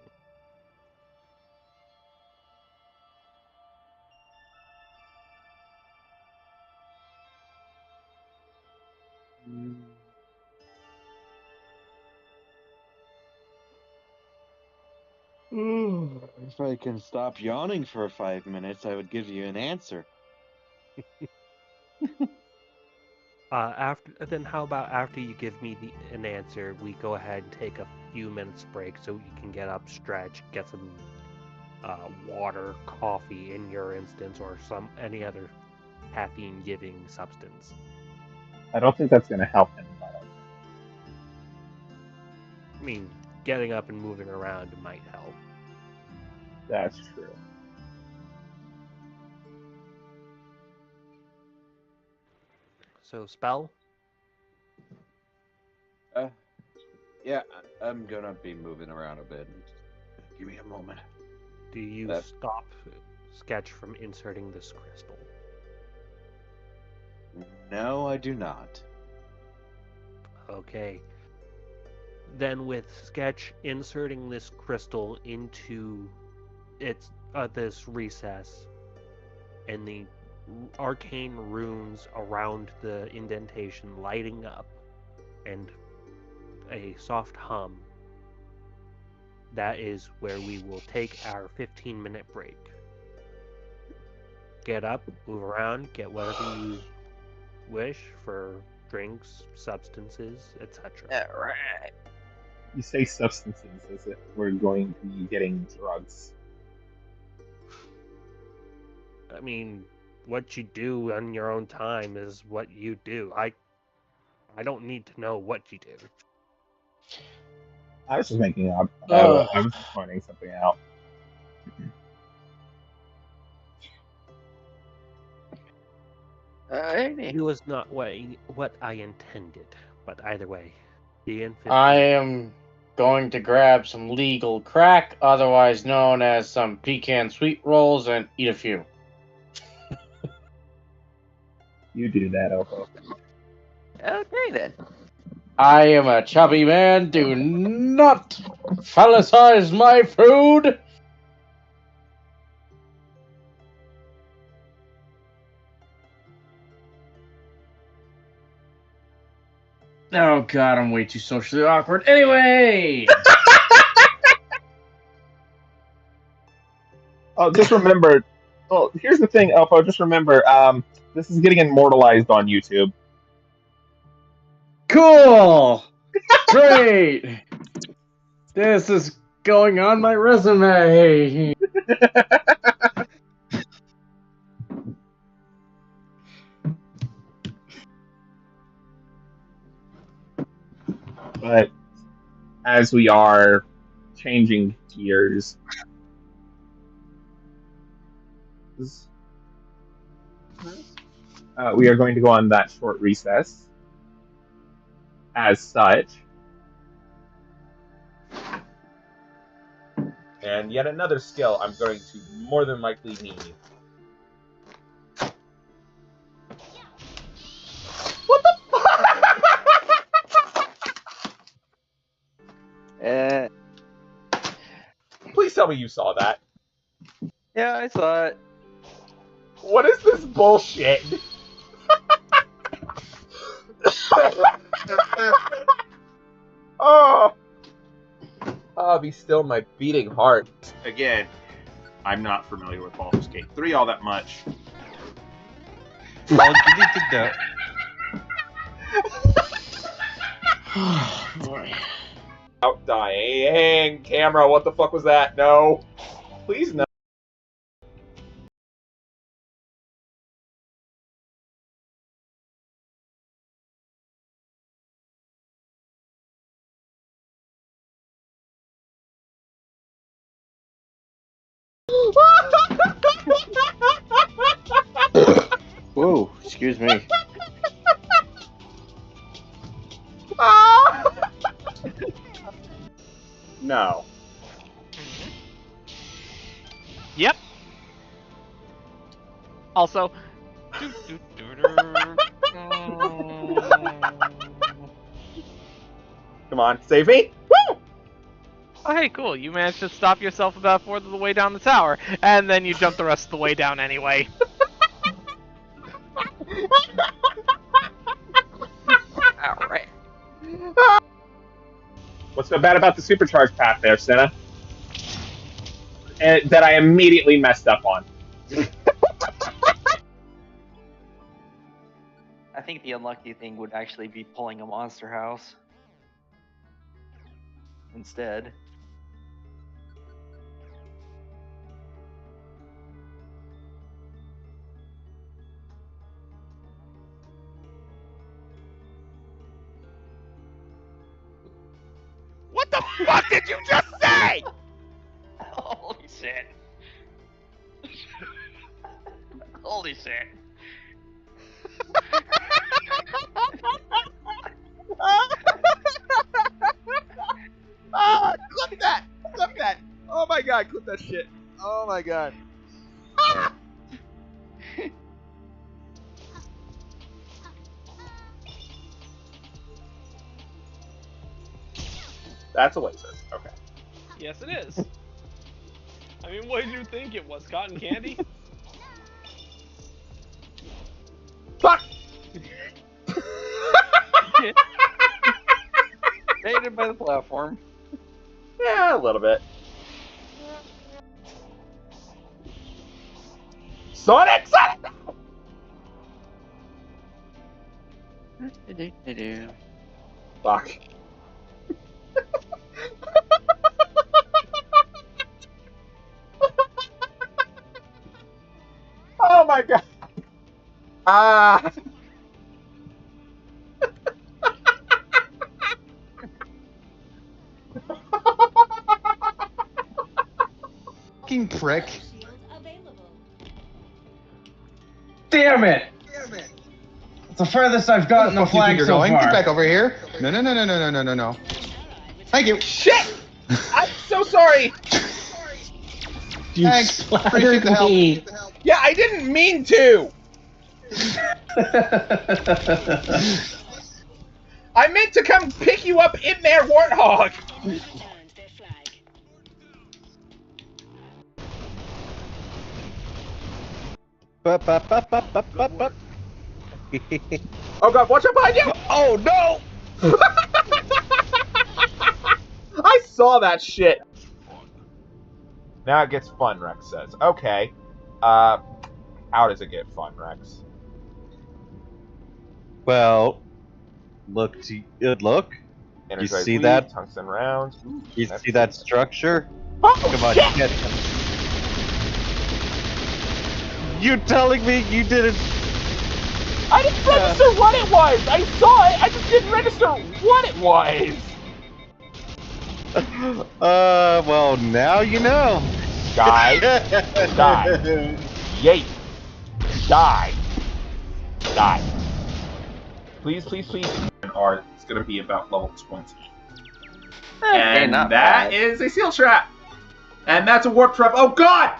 If I can stop yawning for 5 minutes, I would give you an answer. How about after you give me an answer, we go ahead and take a few minutes break so you can get up, stretch, get some water, coffee in your instance, or any other caffeine-giving substance. I don't think that's going to help him. I mean, getting up and moving around might help. That's true. So, spell? Yeah, I'm gonna be moving around a bit. Give me a moment. Do you stop Sketch from inserting this crystal? No, I do not. Okay. Then with Sketch inserting this crystal into this recess, and the arcane runes around the indentation lighting up, and a soft hum, that is where we will take our 15-minute break. Get up, move around, get whatever you wish for drinks, substances, etc. Alright. You say substances as if we're going to be getting drugs. I mean, what you do on your own time is what you do. I don't need to know what you do. I was just making up. Ugh. I was just pointing something out. It was not what I intended, but either way, DN15. I am going to grab some legal crack, otherwise known as some pecan sweet rolls, and eat a few. You do that, Elfo. Okay then. I am a chubby man. Do not phallicize my food. Oh god, I'm way too socially awkward. Anyway! Oh, just remember. Well, here's the thing, Elfo. Just remember, this is getting immortalized on YouTube. Cool! Great! This is going on my resume. But as we are changing gears, we are going to go on that short recess. As such, and yet another skill I'm going to more than likely need. What the fuck? Please tell me you saw that. Yeah, I saw it. What is this bullshit? Oh, be still my beating heart. Again, I'm not familiar with Baldur's Gate 3 all that much. Well, you need to know. Boy. Out dying. Camera, what the fuck was that? No. Please no. Whoa, excuse me. No. Yep. Also, Come on, save me. Woo! oh, hey, cool. You managed to stop yourself about a fourth of the way down the tower, and then you jumped the rest of the way down anyway. Alright. What's so bad about the supercharged path there, Senna? And that I immediately messed up on. I think the unlucky thing would actually be pulling a monster house. Instead. What the fuck did you just say? Holy shit. Holy shit. Clip that! Clip that! Oh my god, clip that shit. Oh my god. That's a laser. Okay. Yes, it is. I mean, what did you think it was? Cotton candy? Fuck! Dated by the platform. Yeah, a little bit. Sonic! Sonic! Fuck. Oh my god. Ah. fucking prick. Damn it! It's the furthest I've Where gotten the the fuck do you think flag you're so going? far. Get back over here. No, no, no, no, no, no, no, no, no. Thank you. Shit! I'm so sorry! You Thanks. Appreciate splattered the help. me. Yeah, I didn't mean to! I meant to come pick you up in there, Warthog! Oh god, watch out behind you! Oh no! I saw that shit! Now it gets fun, Rex says. Okay. How does it get fun, Rex? Well, look. Energized see lead, that? tungsten rounds. Ooh, You that's see that cool. structure? Oh, Come on, shit! get him. You telling me you didn't? I didn't register what it was! I saw it, I just didn't register what it was! Well, now you know. Die. Die. Yay. Die. Die. Please, please, please. Or it's gonna be about level 20. And not that bad. is a seal trap. And that's a warp trap. Oh god!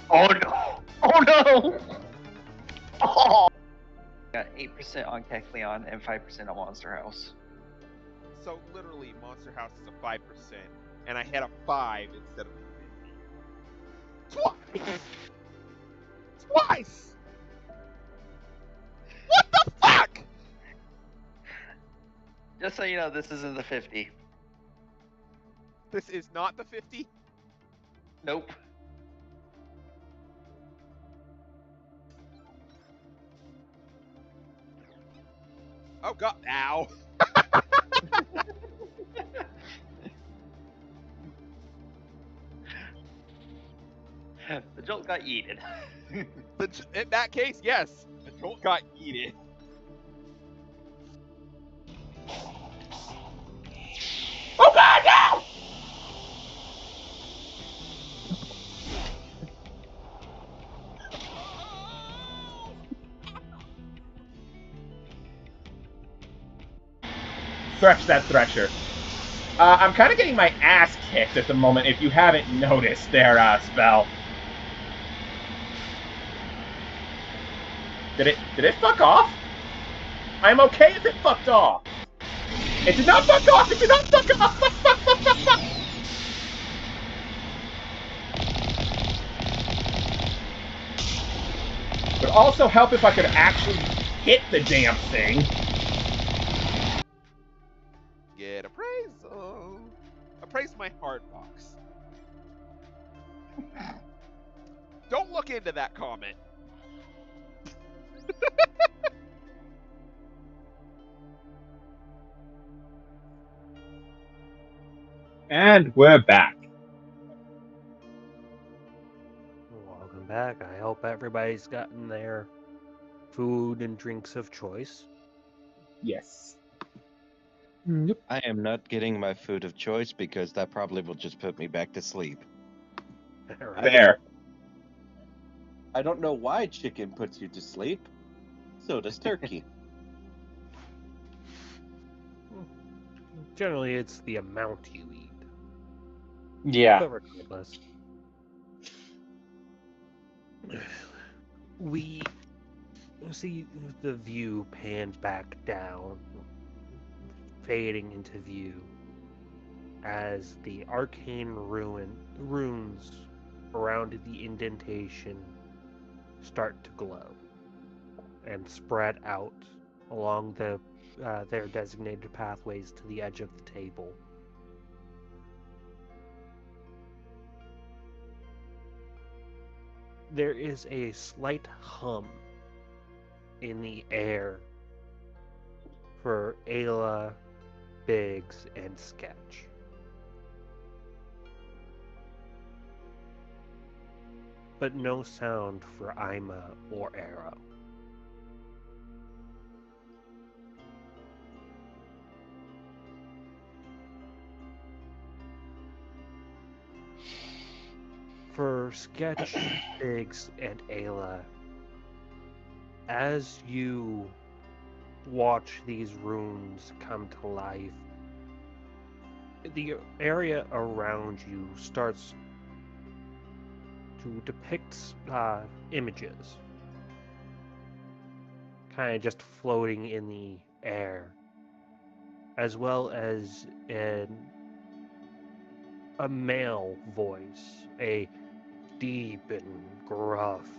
Oh no! Oh no! Oh. Got 8% on Kecleon and 5% on Monster House. So literally, Monster House is a 5%, and I had a 5 instead of a 50. Twice! Twice! What the fuck? Just so you know, this isn't the 50. This is not the 50? Nope. Oh god, ow. The jolt got yeeted. In that case, yes. The jolt got yeeted. Oh god, no! Thresh that Thresher. I'm kind of getting my ass kicked at the moment, if you haven't noticed there, Spell. Did it fuck off? I'm okay if it fucked off. It did not fuck off! It did not fuck off! Fuck, fuck, fuck, fuck, fuck! Would also help if I could actually hit the damn thing. Get appraisal. Appraise my hard box. Don't look into that comment. And we're back. Welcome back. I hope everybody's gotten their food and drinks of choice. Yes. Yep. I am not getting my food of choice because that probably will just put me back to sleep. Alright. There. I don't know why chicken puts you to sleep. So does turkey. Generally, it's the amount you eat. Yeah. But regardless, we see the view panned back down, fading into view as the arcane runes around the indentation start to glow and spread out along their designated pathways to the edge of the table. There is a slight hum in the air for Ayla, Biggs, and Sketch. But no sound for Ima or Arrow. For Sketch, Biggs, and Ayla, as you watch these runes come to life, the area around you starts to depict images, kind of just floating in the air, as well as a male voice, a deep and gruff,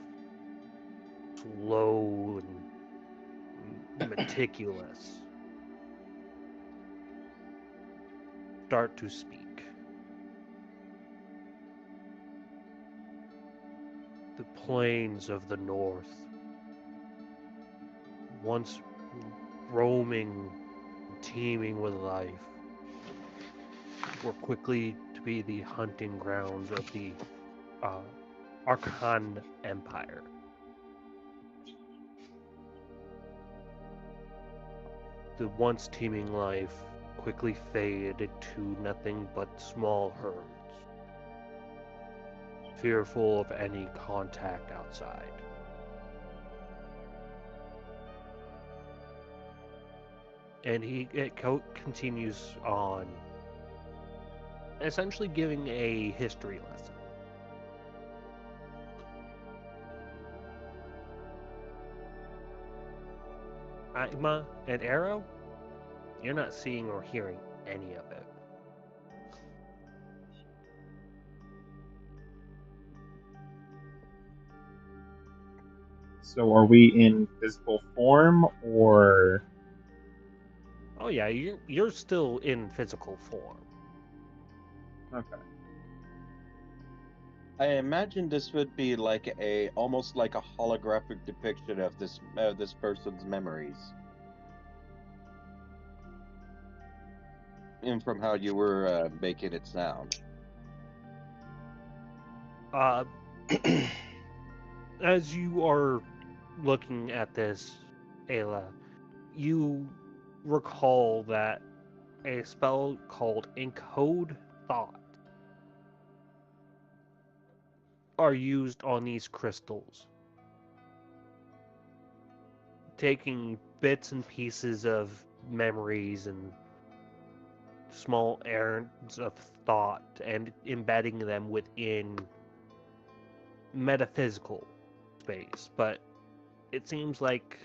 slow and meticulous, start to speak. The plains of the north, once roaming, teeming with life, were quickly to be the hunting grounds of the Archon Empire. The once teeming life quickly faded to nothing but small herds, fearful of any contact outside. And it continues on, essentially giving a history lesson. Igma and Arrow, you're not seeing or hearing any of it. So are we in physical form or? Oh yeah, you're still in physical form. Okay. I imagine this would be like almost like a holographic depiction of this person's memories. And from how you were making it sound. As you are looking at this, Ayla, you recall that a spell called Encode Thought are used on these crystals, taking bits and pieces of memories and small errands of thought and embedding them within metaphysical space. But it seems like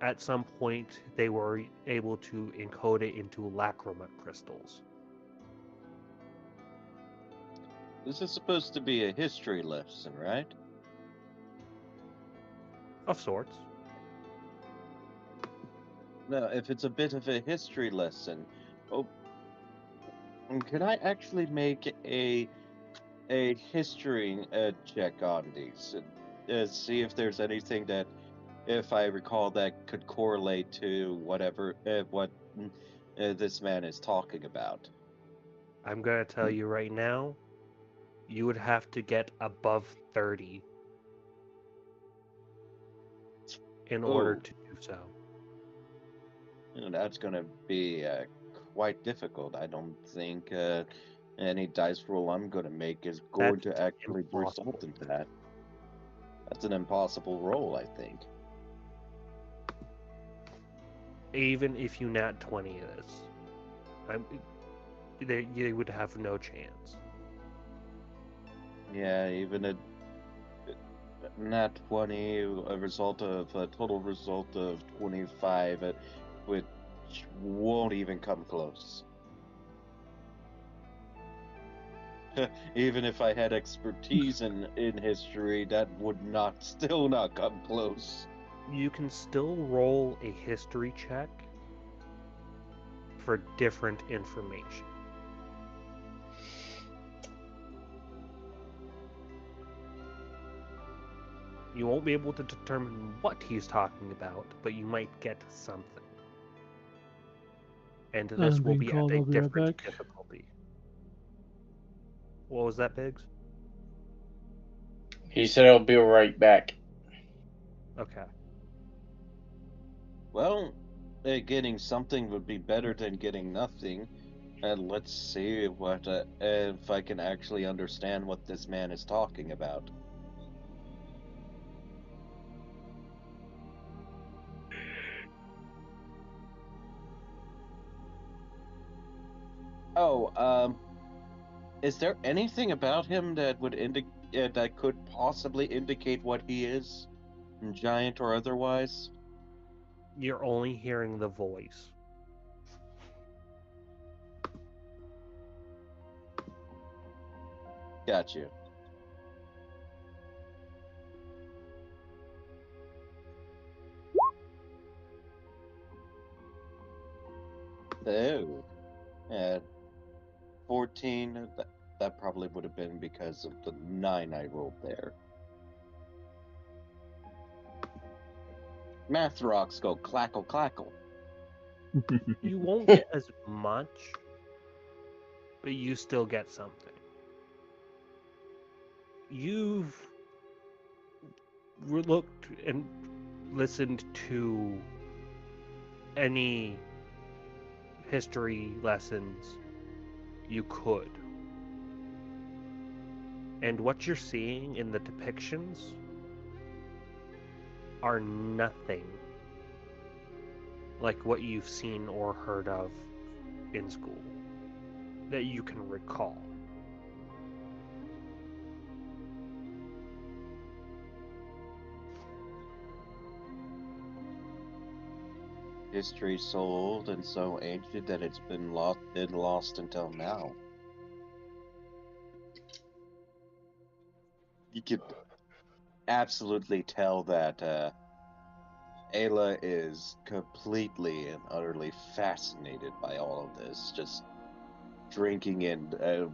at some point they were able to encode it into lacrima crystals. This is supposed to be a history lesson, right? Of sorts. No, if it's a bit of a history lesson, can I actually make a history check on these? See if there's anything that, if I recall, that could correlate to whatever what this man is talking about. I'm gonna tell you right now, you would have to get above 30 in order to do so. That's going to be quite difficult. I don't think any dice roll I'm going to make is going to actually result in that. That's an impossible roll, I think. Even if you nat 20 this, you would have no chance. Yeah, even a nat 20, a total result of 25, which won't even come close. Even if I had expertise in history, that would still not come close. You can still roll a history check for different information. You won't be able to determine what he's talking about, but you might get something. And this will be at a different difficulty. What was that, Biggs? He said he'll be right back. Okay. Well, getting something would be better than getting nothing. And let's see what if I can actually understand what this man is talking about. Oh, is there anything about him that would that could possibly indicate what he is, giant or otherwise? You're only hearing the voice. Got you. Oh, yeah, 14. That probably would have been because of the 9 I rolled there. Math rocks go clackle clackle. You won't get as much, but you still get something. You've looked and listened to any history lessons you could. And what you're seeing in the depictions are nothing like what you've seen or heard of in school that you can recall. History so old and so ancient that it's been lost until now. You could absolutely tell that Ayla is completely and utterly fascinated by all of this, just drinking in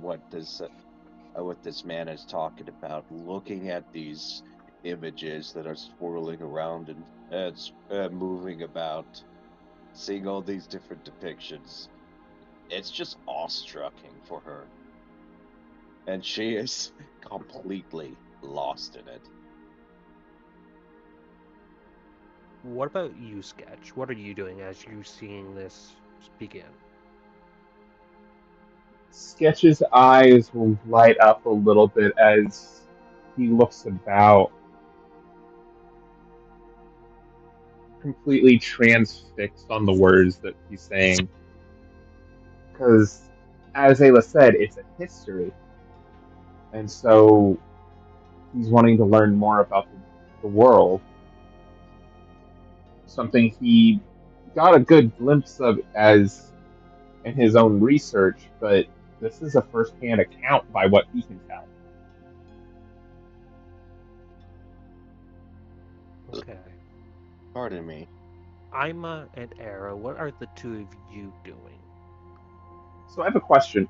what this man is talking about, looking at these images that are swirling around and moving about, seeing all these different depictions. It's just awestrucking for her. And she is completely lost in it. What about you, Sketch? What are you doing as you're seeing this begin? Sketch's eyes will light up a little bit as he looks about, completely transfixed on the words that he's saying. Because, as Ayla said, it's a history. And so he's wanting to learn more about the world. Something he got a good glimpse of as in his own research, but this is a first-hand account by what he can tell. Okay. Pardon me. Ima and Era, what are the two of you doing? So I have a question,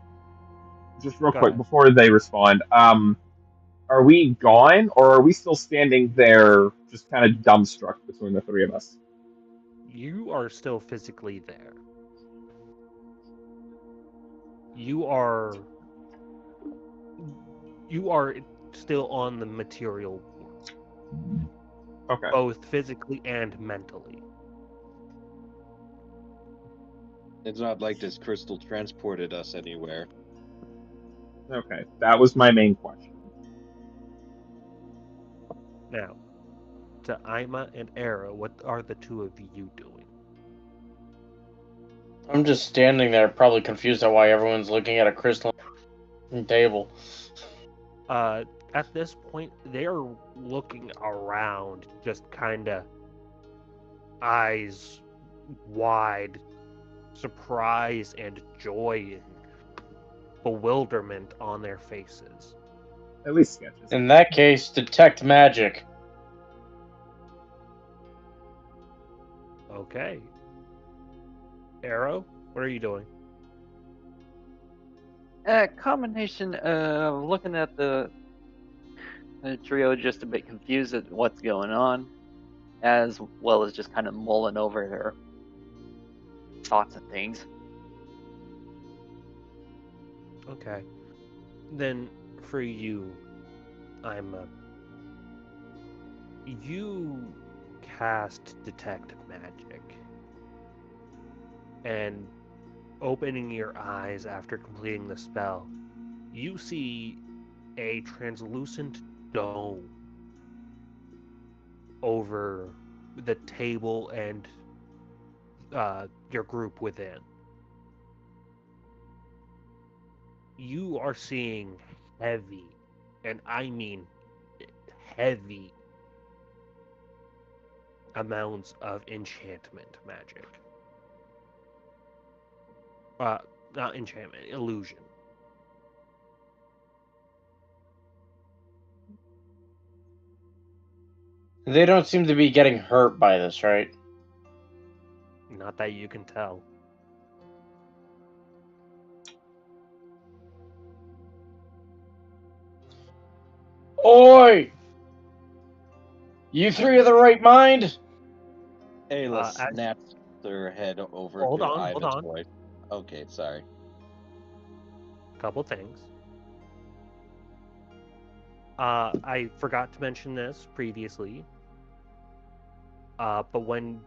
just real Go quick ahead. before they respond. Are we gone, or are we still standing there, just kind of dumbstruck between the three of us? You are still physically there. You are still on the material world, Okay. both physically and mentally. It's not like this crystal transported us anywhere. Okay. That was my main question. Now, to Ima and Era, what are the two of you doing? I'm just standing there, probably confused at why everyone's looking at a crystal table. At this point, they're looking around, just kind of eyes wide, surprise and joy and bewilderment on their faces. At least Sketches. In that case, detect magic. Okay. Arrow, what are you doing? A combination of looking at the trio, just a bit confused at what's going on, as well as just kind of mulling over their thoughts and things. Okay. Then for you, you cast detect magic, and opening your eyes after completing the spell, you see a translucent dome over the table and your group within. You are seeing heavy, and I mean heavy, amounts of enchantment magic. Not enchantment, illusion. They don't seem to be getting hurt by this, right? Not that you can tell. Oi! You three of the right mind? Ayla as- snaps their head over Hold to on, hold Ivan's on. voice. Okay, sorry. Couple things. I forgot to mention this previously. But when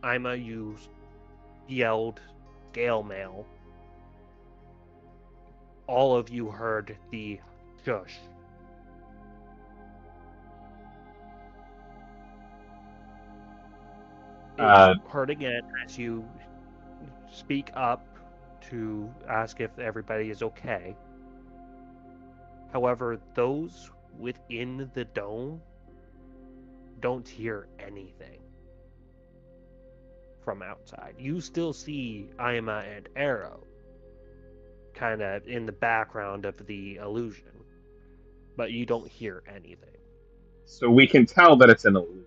Ima yelled scale mail, all of you heard the shush. It's heard again as you speak up to ask if everybody is okay. However, those within the dome don't hear anything from outside. You still see Ima and Arrow kind of in the background of the illusion, but you don't hear anything. So we can tell that it's an illusion.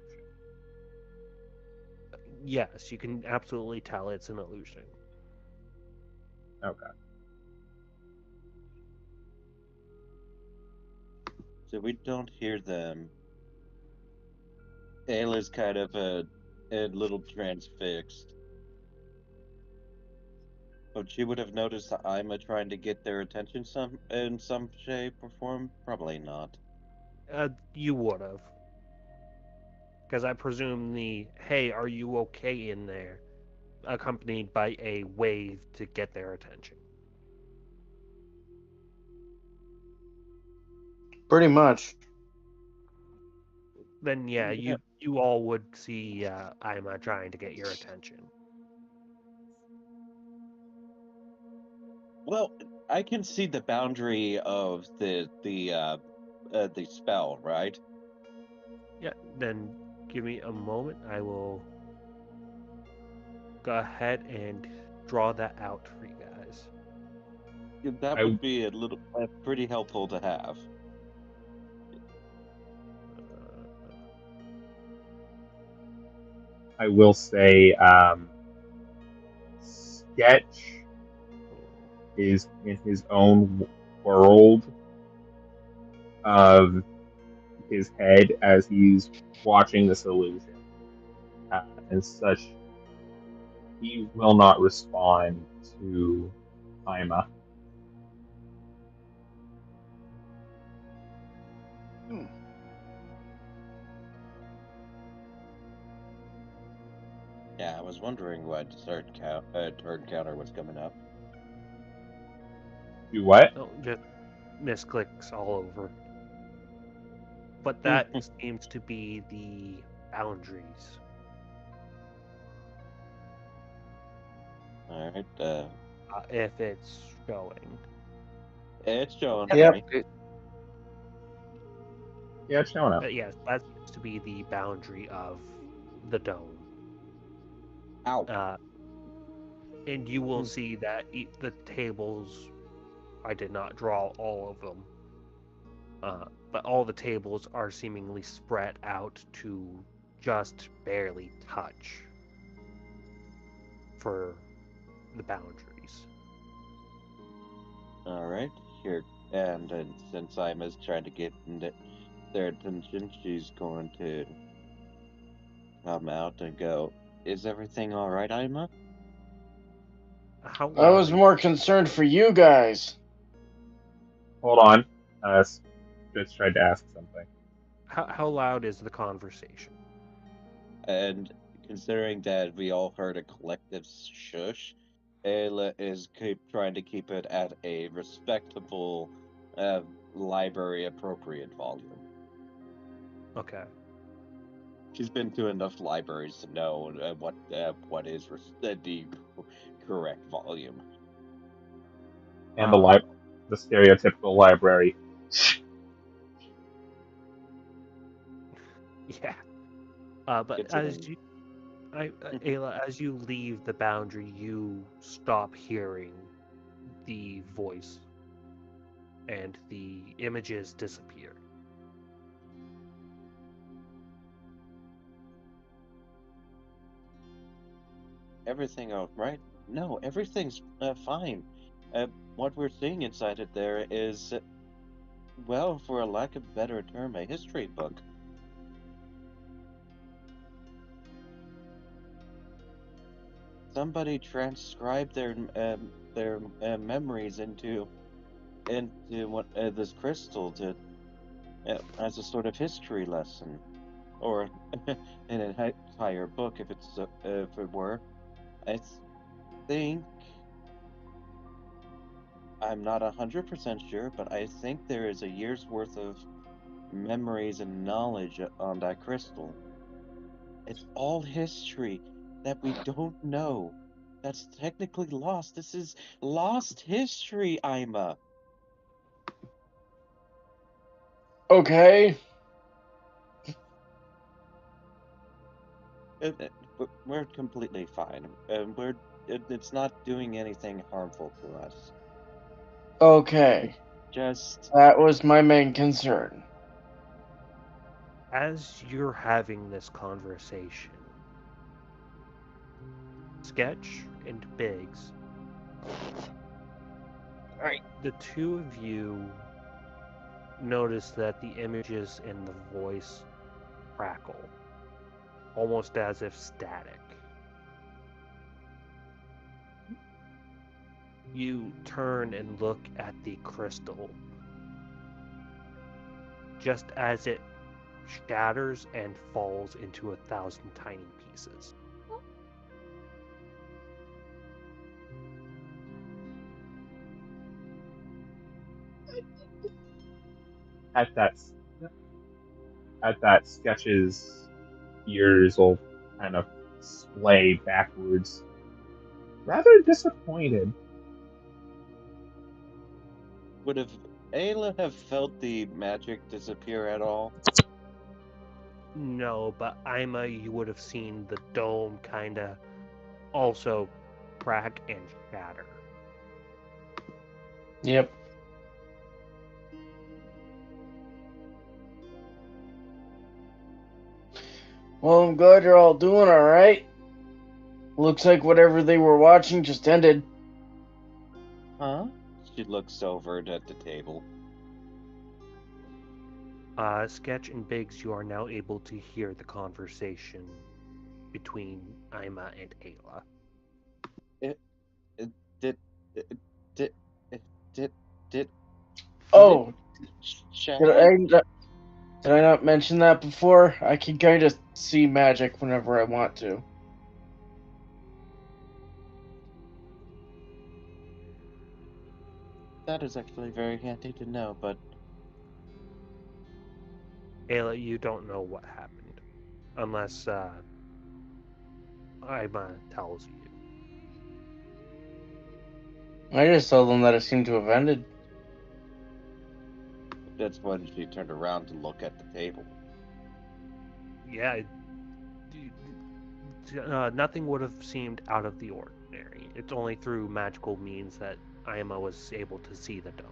Yes, you can absolutely tell it's an illusion. Okay. So we don't hear them. Ayla's kind of a little transfixed. But she would have noticed Ima trying to get their attention in some shape or form? Probably not. You would have. Because I presume the, hey, are you okay in there, accompanied by a wave to get their attention. Pretty much. Then yeah, you all would see Ima trying to get your attention. Well, I can see the boundary of the spell, right? Yeah, then give me a moment. I will go ahead and draw that out for you guys. That would be pretty helpful to have. I will say, Sketch is in his own world of his head as he's watching this illusion. And such, he will not respond to Ima. Yeah, I was wondering why turn counter was coming up. Do what? Oh, just misclicks all over. But that seems to be the boundaries. Alright, If it's showing. it's showing. Yep. Yeah, it's showing up. But yes, that seems to be the boundary of the dome. Ow. And you will see that the tables, I did not draw all of them, but all the tables are seemingly spread out to just barely touch for the boundaries. Alright, here. And since Ima's trying to get their attention, she's going to come out and go, "Is everything alright, Ima?" How I was loud? more concerned for you guys. Hold on. Just tried to ask something. How loud is the conversation? And considering that we all heard a collective shush, Ayla is trying to keep it at a respectable, library appropriate volume. Okay. She's been to enough libraries to know what is the correct volume. And the stereotypical library. Yeah. But Considering- Ayla, as you leave the boundary, you stop hearing the voice, and the images disappear. Everything all right? No, everything's fine. What we're seeing inside it there is, well, for a lack of a better term, a history book. Somebody transcribed their memories into what this crystal to as a sort of history lesson, or an entire book if it were. I think I'm not 100% sure, but I think there is a year's worth of memories and knowledge on that crystal. It's all history that we don't know. That's technically lost. This is lost history, Ima. Okay. We're completely fine. It's not doing anything harmful to us. Okay. Just That was my main concern. As you're having this conversation, Sketch and Biggs, the two of you notice that the images and the voice crackle, almost as if static. You turn and look at the crystal. Just as it shatters and falls into 1,000 tiny pieces. At that, Sketch's ears will kind of splay backwards, rather disappointed. would have Ayla have felt the magic disappear at all? No, but Ima, you would have seen the dome kinda also crack and shatter. Yep. Well, I'm glad you're all doing alright. Looks like whatever they were watching just ended. Huh? She looks over at the table. Sketch and Biggs, you are now able to hear the conversation between Ima and Ayla. It, did, did, did, did, Oh, shatter? did I not mention that before? I can kind of see magic whenever I want to. That is actually very handy to know, but Ayla, you don't know what happened. Unless Ima tells you. I just told them that it seemed to have ended. that's when she turned around to look at the table. Yeah, nothing would have seemed out of the ordinary. It's only through magical means that Ima was able to see the dome.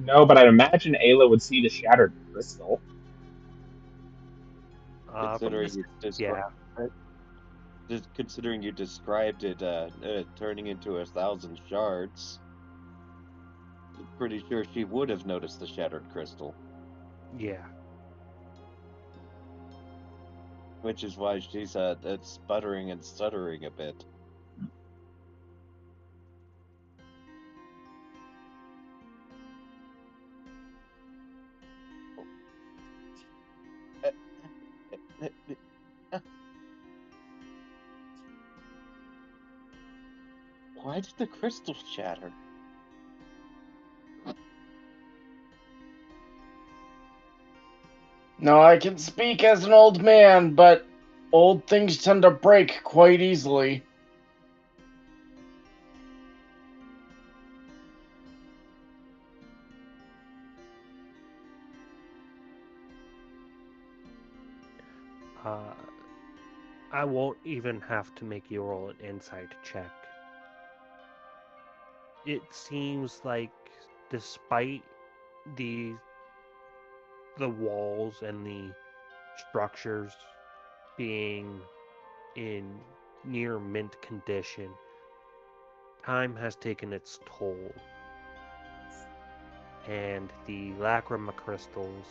No, but I'd imagine Ayla would see the shattered crystal. Considering you yeah. considering you described it turning into 1,000 shards, pretty sure she would have noticed the shattered crystal. Yeah. Which is why she's sputtering and stuttering a bit. Why did the crystals shatter? Now I can speak as an old man, but old things tend to break quite easily. I won't even have to make you roll an insight check. It seems like, despite the walls and the structures being in near mint condition, time has taken its toll, and the lacrima crystals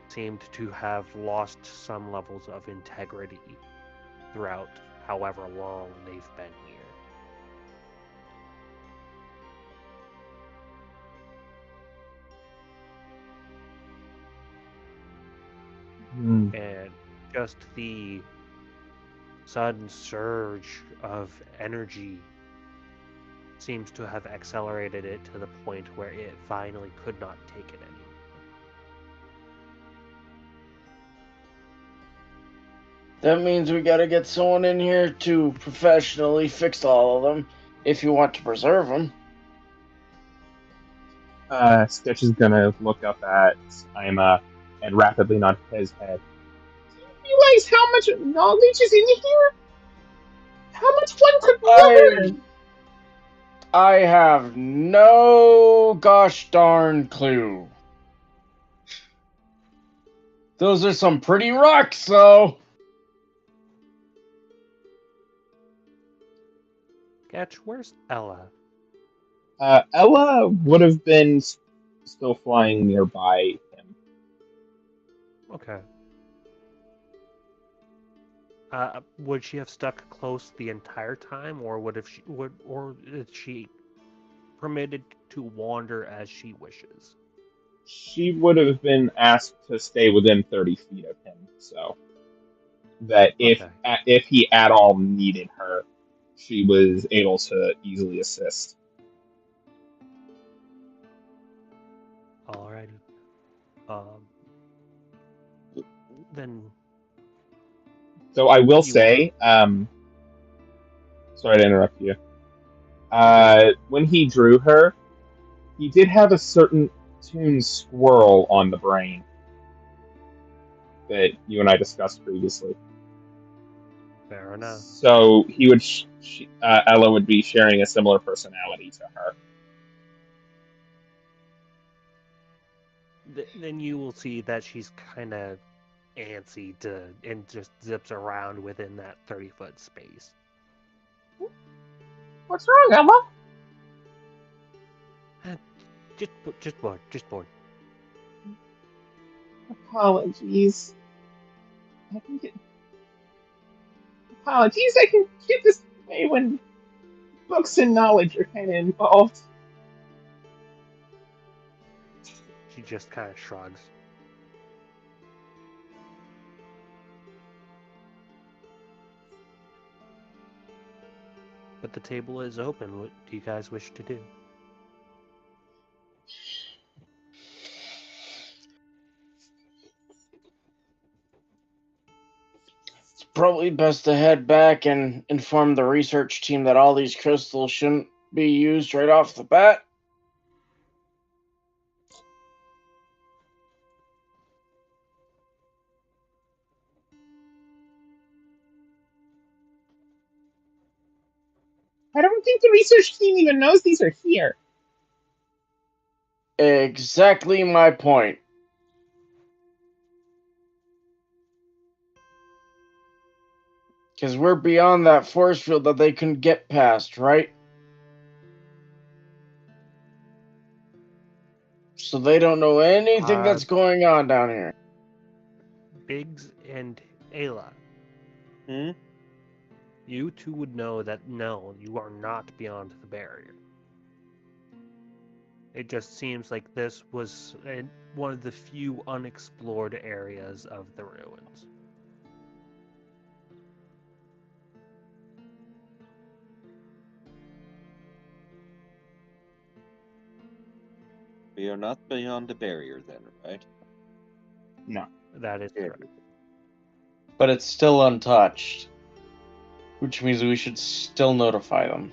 seemed to have lost some levels of integrity throughout however long they've been here. And just the sudden surge of energy seems to have accelerated it to the point where it finally could not take it anymore. That means we gotta get someone in here to professionally fix all of them, if you want to preserve them. Sketch is gonna look up at Ima and rapidly nod his head. Do you realize how much knowledge is in here? How much one could learn? I have no gosh darn clue. Those are some pretty rocks, though. Sketch, where's Ella? Ella would have been still flying nearby him. Okay. Would she have stuck close the entire time, or is she permitted to wander as she wishes? She would have been asked to stay within 30 feet of him, so that Okay. if he at all needed her, she was able to easily assist. Alrighty. Then. So I will say, sorry to interrupt you. When he drew her, he did have a certain toon squirrel on the brain that you and I discussed previously. Fair enough. So he would, Ella would be sharing a similar personality to her. Then you will see that she's kind of antsy and just zips around within that 30-foot space. What's wrong, Ella? Just bored. Apologies. Apologies, I can get this way when books and knowledge are kind of involved. She just kind of shrugs. But the table is open. What do you guys wish to do? It's probably best to head back and inform the research team that all these crystals shouldn't be used right off the bat. I don't think the research team even knows these are here. Exactly my point. Because we're beyond that force field that they couldn't get past, right? So they don't know anything that's going on down here. Biggs and Ayla. Hmm? You two would know that no, you are not beyond the barrier. It just seems like this was one of the few unexplored areas of the ruins. We are not beyond the barrier then, right? No. That is Yeah. correct. But it's still untouched, which means we should still notify them.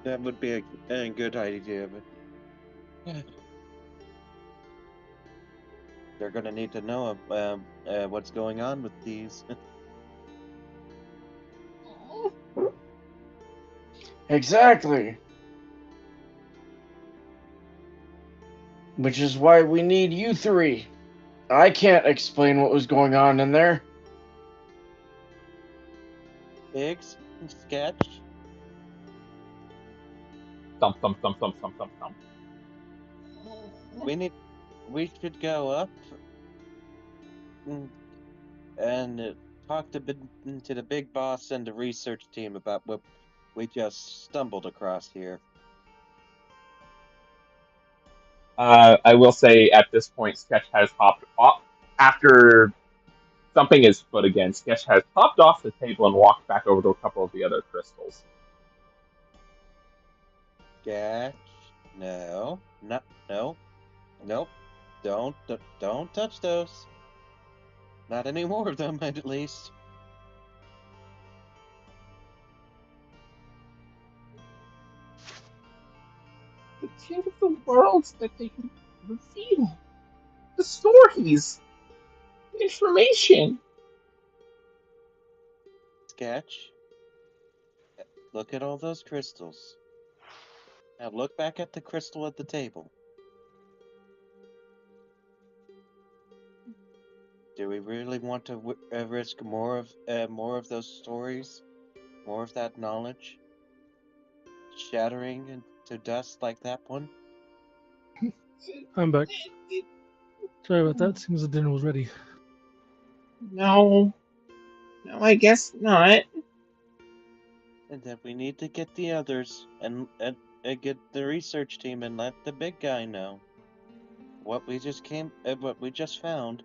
That would be a good idea, but they're gonna need to know what's going on with these. Exactly. Which is why we need you three. I can't explain what was going on in there. Biggs, Sketch. Thump, thump, thump, thump, thump, thump, thump. We should go up and talk to the big boss and the research team about what we just stumbled across here. I will say at this point, Sketch has hopped off after thumping his foot again. Sketch has hopped off the table and walked back over to a couple of the other crystals. Sketch, no, no, nope. Don't touch those. Not any more of them, at least. The tip of the worlds that they can reveal. The stories. The information. Sketch, look at all those crystals. Now look back at the crystal at the table. Do we really want to risk more of those stories, more of that knowledge, shattering into dust like that one? I'm back. Sorry about that. Seems the dinner was ready. No. No, I guess not. And then we need to get the others and get the research team and let the big guy know what we just found,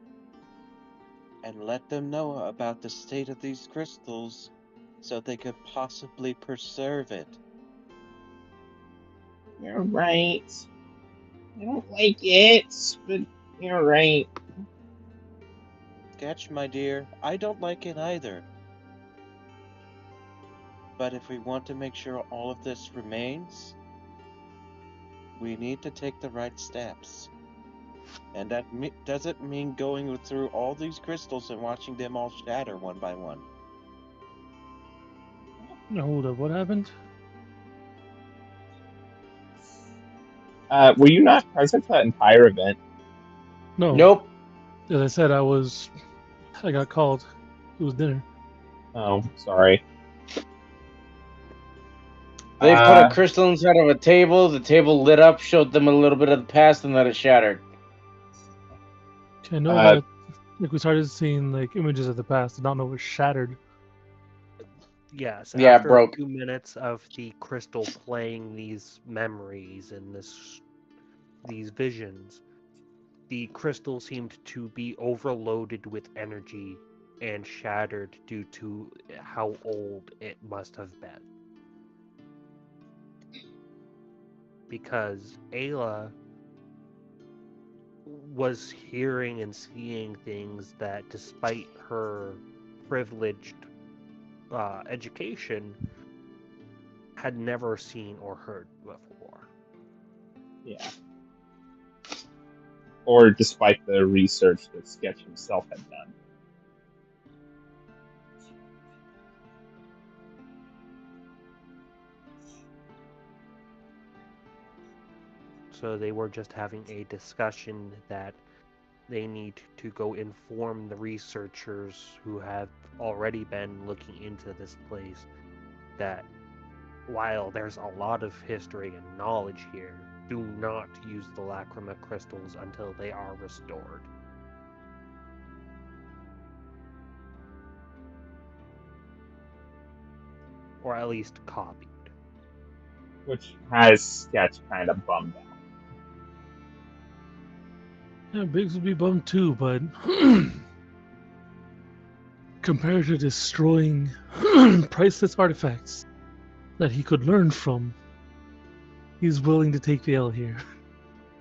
and let them know about the state of these crystals, so they could possibly preserve it. You're right. I don't like it, but you're right. Sketch, my dear, I don't like it either. But if we want to make sure all of this remains, we need to take the right steps. And that doesn't mean going through all these crystals and watching them all shatter one by one. Now, hold up. What happened? Were you not present for that entire event? No. Nope. As I said, I got called. It was dinner. Oh, sorry. They put a crystal inside of a table. The table lit up, showed them a little bit of the past, and then it shattered. I know that we started seeing images of the past. I don't know it was shattered. Yes, Yeah, after broke. a few minutes of the crystal playing these memories and these visions, the crystal seemed to be overloaded with energy and shattered due to how old it must have been. Because Ayla was hearing and seeing things that, despite her privileged education, had never seen or heard before. Yeah. Or despite the research that Sketch himself had done. So they were just having a discussion that they need to go inform the researchers who have already been looking into this place that while there's a lot of history and knowledge here, do not use the lacrima crystals until they are restored. Or at least copied. Which has Sketch kind of bummed out. Yeah, Biggs would be bummed too, but compared to destroying priceless artifacts that he could learn from, he's willing to take the L here.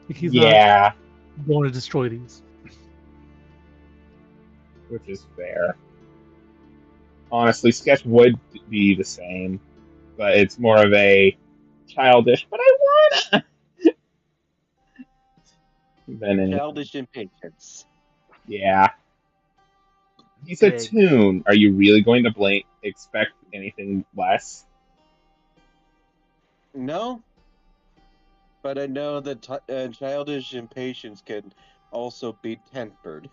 He's not Yeah, going to destroy these. which is fair. Honestly, Sketch would be the same, but it's more of a childish, but I wanna than anything. Childish impatience. Yeah. He's a Big. toon. Are you really going to expect anything less? No, but I know that childish impatience can also be tempered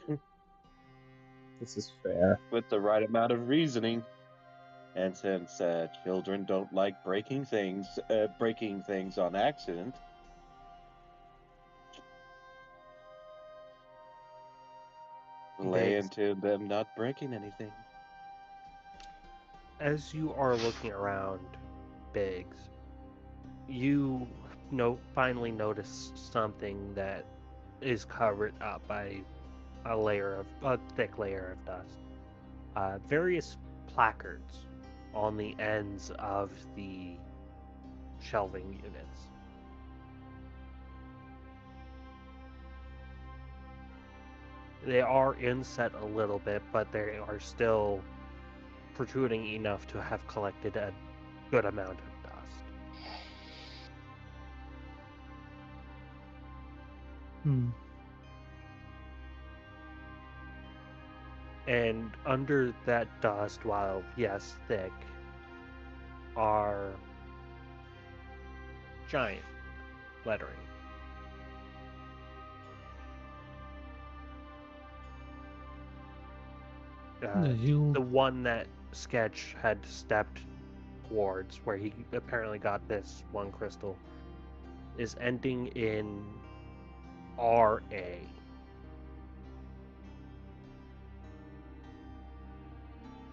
This is fair. with the right amount of reasoning. And since children don't like breaking things on accident, lay Biggs. into them not breaking anything. As you are looking around, Biggs, you finally notice something that is covered up by a thick layer of dust. Various placards on the ends of the shelving units. They are inset a little bit, but they are still protruding enough to have collected a good amount of dust. And under that dust, while yes, thick, are giant lettering. The one that Sketch had stepped towards, where he apparently got this one crystal, is ending in RA.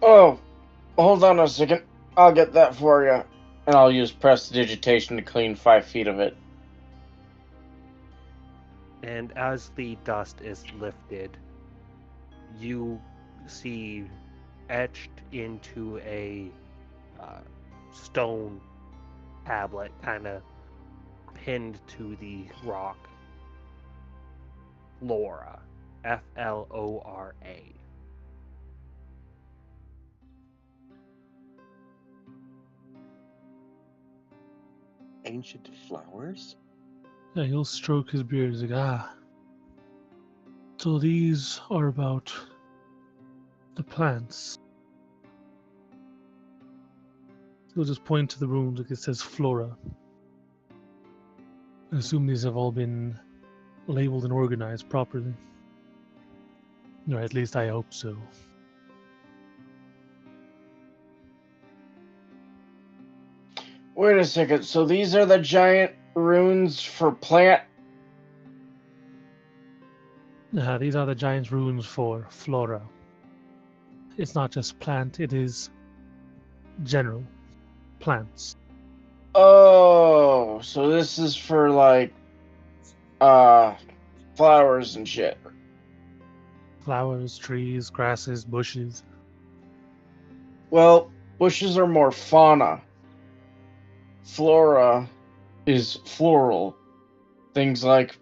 Oh, hold on a second. I'll get that for you. And I'll use prestidigitation to clean 5 feet of it. And as the dust is lifted, you see etched into a stone tablet, kind of pinned to the rock, Flora. Flora. Ancient flowers? Yeah, he'll stroke his beard. He's like, so these are about the plants. He'll just point to the rooms like it says Flora. I assume these have all been labeled and organized properly. Or at least I hope so. Wait a second, so these are the giant runes for plant? These are the giant runes for Flora. It's not just plant, it is general plants. Oh, so this is for like flowers and shit. Flowers, trees, grasses, bushes. Well, bushes are more fauna. Flora is floral. Things like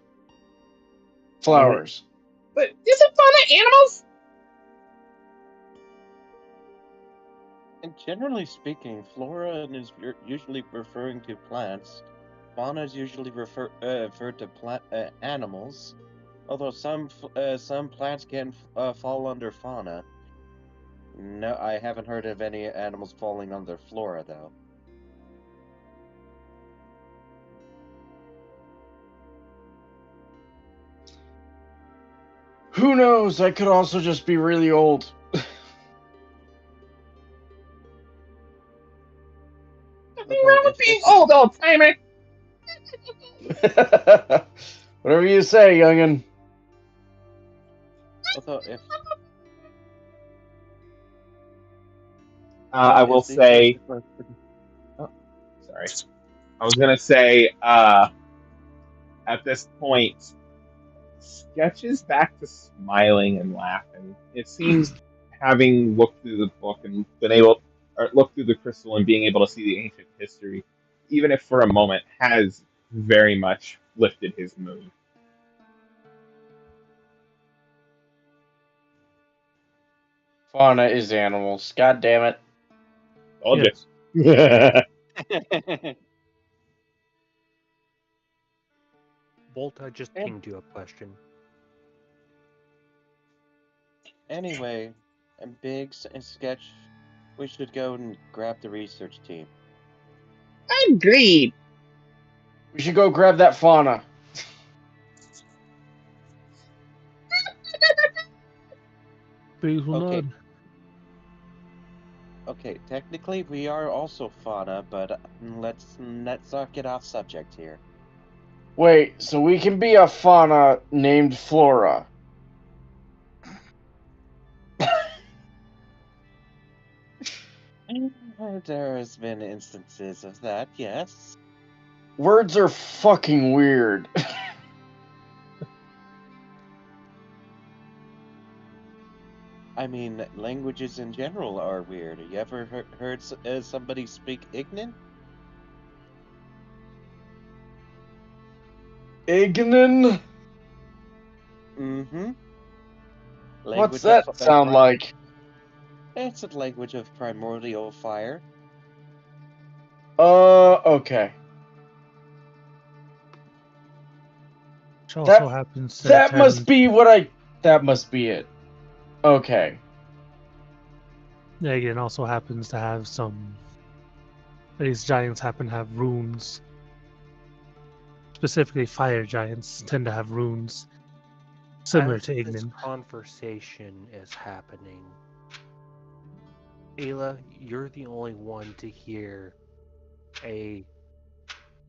flowers. But isn't fauna animals? And generally speaking, flora is usually referring to plants. Fauna is usually referred to animals. Although some plants can fall under fauna. No, I haven't heard of any animals falling under flora, though. Who knows? I could also just be really old. Nothing wrong with being old, old timer. Whatever you say, youngin. Although if I will say. Oh, sorry. I was gonna say. At this point, Sketch is back to smiling and laughing. It seems having looked through the book and been able, or looked through the crystal and being able to see the ancient history, even if for a moment, has very much lifted his mood. Fauna is animals. God damn it. Told Yes. you. Bolt, I just pinged you a question. Anyway, and Biggs and Sketch, we should go and grab the research team. Agreed. We should go grab that fauna. Biggs will Okay. nod. Okay, technically we are also fauna, but let's not get off subject here. Wait, so we can be a fauna named Flora. There has been instances of that, yes. Words are fucking weird. I mean, languages in general are weird. You ever heard somebody speak Ignan? Ignan? Mm-hmm. What's that sound like? It's a language of primordial fire. Okay. Which also happens to That turn- must be what I... That must be it. Okay. Yeah, again, also happens to have some. These giants happen to have runes. Specifically, fire giants tend to have runes similar As to this Ignan. conversation is happening, Ayla, you're the only one to hear a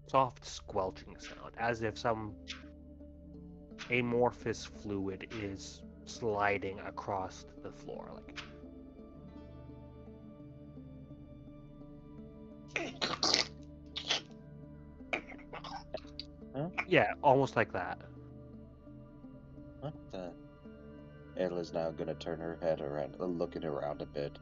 soft squelching sound, as if some amorphous fluid is sliding across the floor. Like, Huh? yeah, almost like that. What the? Ayla's now gonna turn her head around, looking around a bit.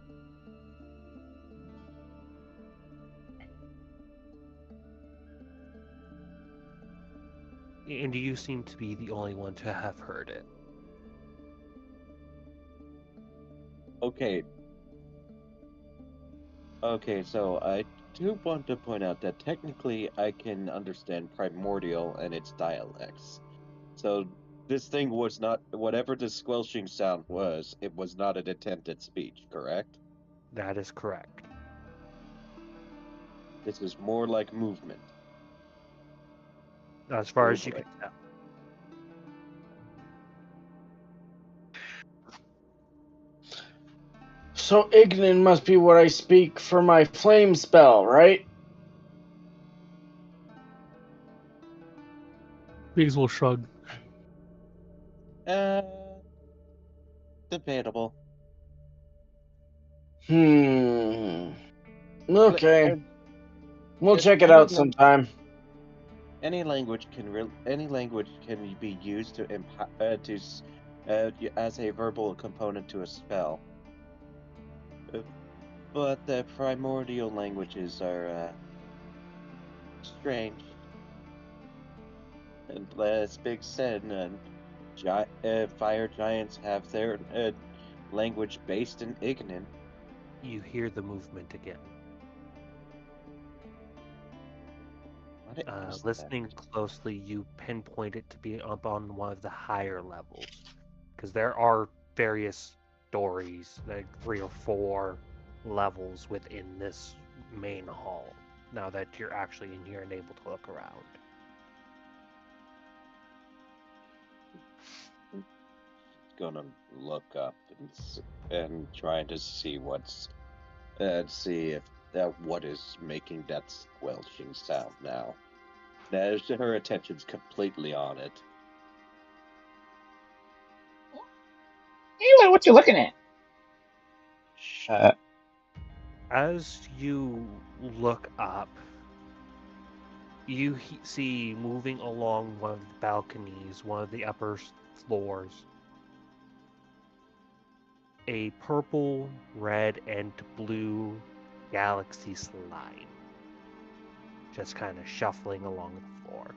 And you seem to be the only one to have heard it. Okay. Okay, so I do want to point out that technically I can understand primordial and its dialects. So this thing was not, whatever the squelching sound was, it was not an attempted speech, correct? That is correct. This is more like movement. As far Oh, as you boy. can tell. So Ignan must be what I speak for my flame spell, right? Biggs will shrug. Debatable. Okay. Uh, We'll check it any out lang- sometime. Any language can be used to as a verbal component to a spell. But the primordial languages are strange. And as Big said, fire giants have their language based in Ignan. You hear the movement again. What is that? Listening closely, you pinpoint it to be up on one of the higher levels. Because there are various stories, like 3 or 4 levels within this main hall, now that you're actually in here and able to look around. Gonna look up and trying to see see if what is making that squelching sound now. Now her attention's completely on it. Ayla, what you looking at? As you look up, you see moving along one of the balconies, one of the upper floors, a purple, red, and blue galaxy slime just kind of shuffling along the floor.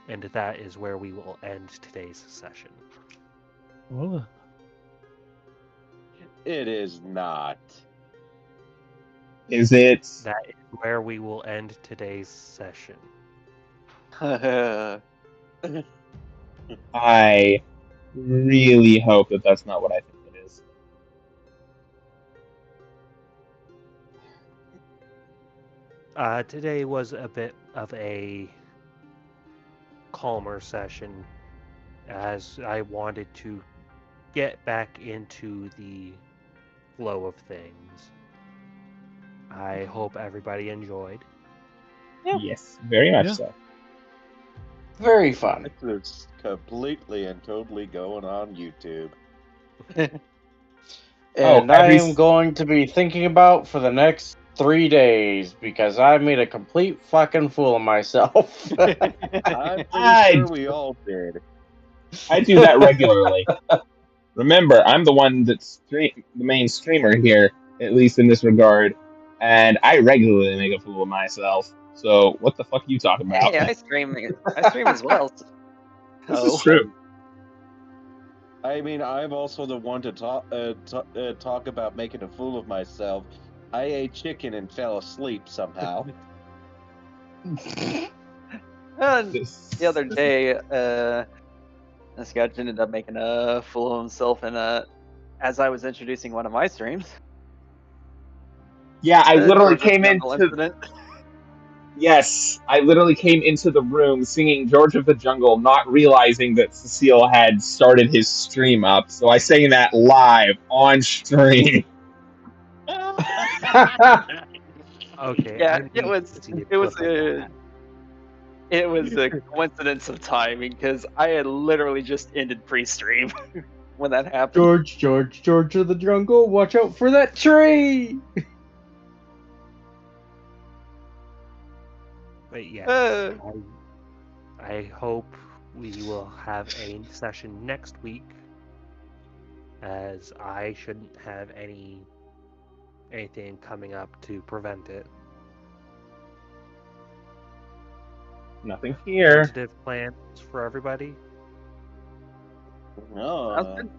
And that is where we will end today's session. Well, It is not. Is it? That is where we will end today's session. I really hope that that's not what I think it is. Today was a bit of a calmer session as I wanted to get back into the flow of things. I hope everybody enjoyed. Yeah. Yes, very much Yeah. so. Very fun. It's completely and totally going on YouTube. And Oh, I every am going to be thinking about for the next 3 days because I made a complete fucking fool of myself. I'm pretty I- sure we all did. I do that regularly. Remember, I'm the one that's the main streamer here, at least in this regard, and I regularly make a fool of myself. So what the fuck are you talking about? Hey, I stream as well. This So, is true. I mean, I'm also the one to talk about making a fool of myself. I ate chicken and fell asleep somehow. the other day, this guy ended up making a fool of himself, and as I was introducing one of my streams, Yeah, I the literally Georgia came Jungle into incident. yes, I literally came into the room singing George of the Jungle, not realizing that Cecile had started his stream up. So I sang that live on stream. Okay, Yeah, I need to see a it was clip of a that. it was a coincidence of timing because I had literally just ended pre-stream when that happened. George of the jungle, watch out for that tree! But yes, Uh. I hope we will have a session next week, as I shouldn't have anything coming up to prevent it. Nothing here. Tentative plans for everybody. Sounds No, good.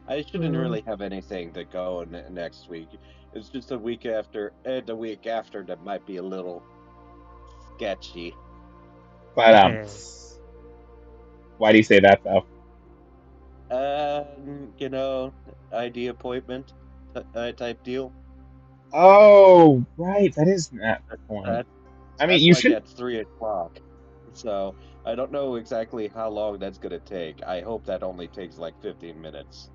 I shouldn't really have anything to go next week. It's just the week after, the week after that might be a little sketchy. But And why do you say that though? You know, ID appointment type deal. Oh, right, that is that point. That, I mean, that's you like should. at 3 o'clock. So I don't know exactly how long that's gonna take. I hope that only takes like 15 minutes.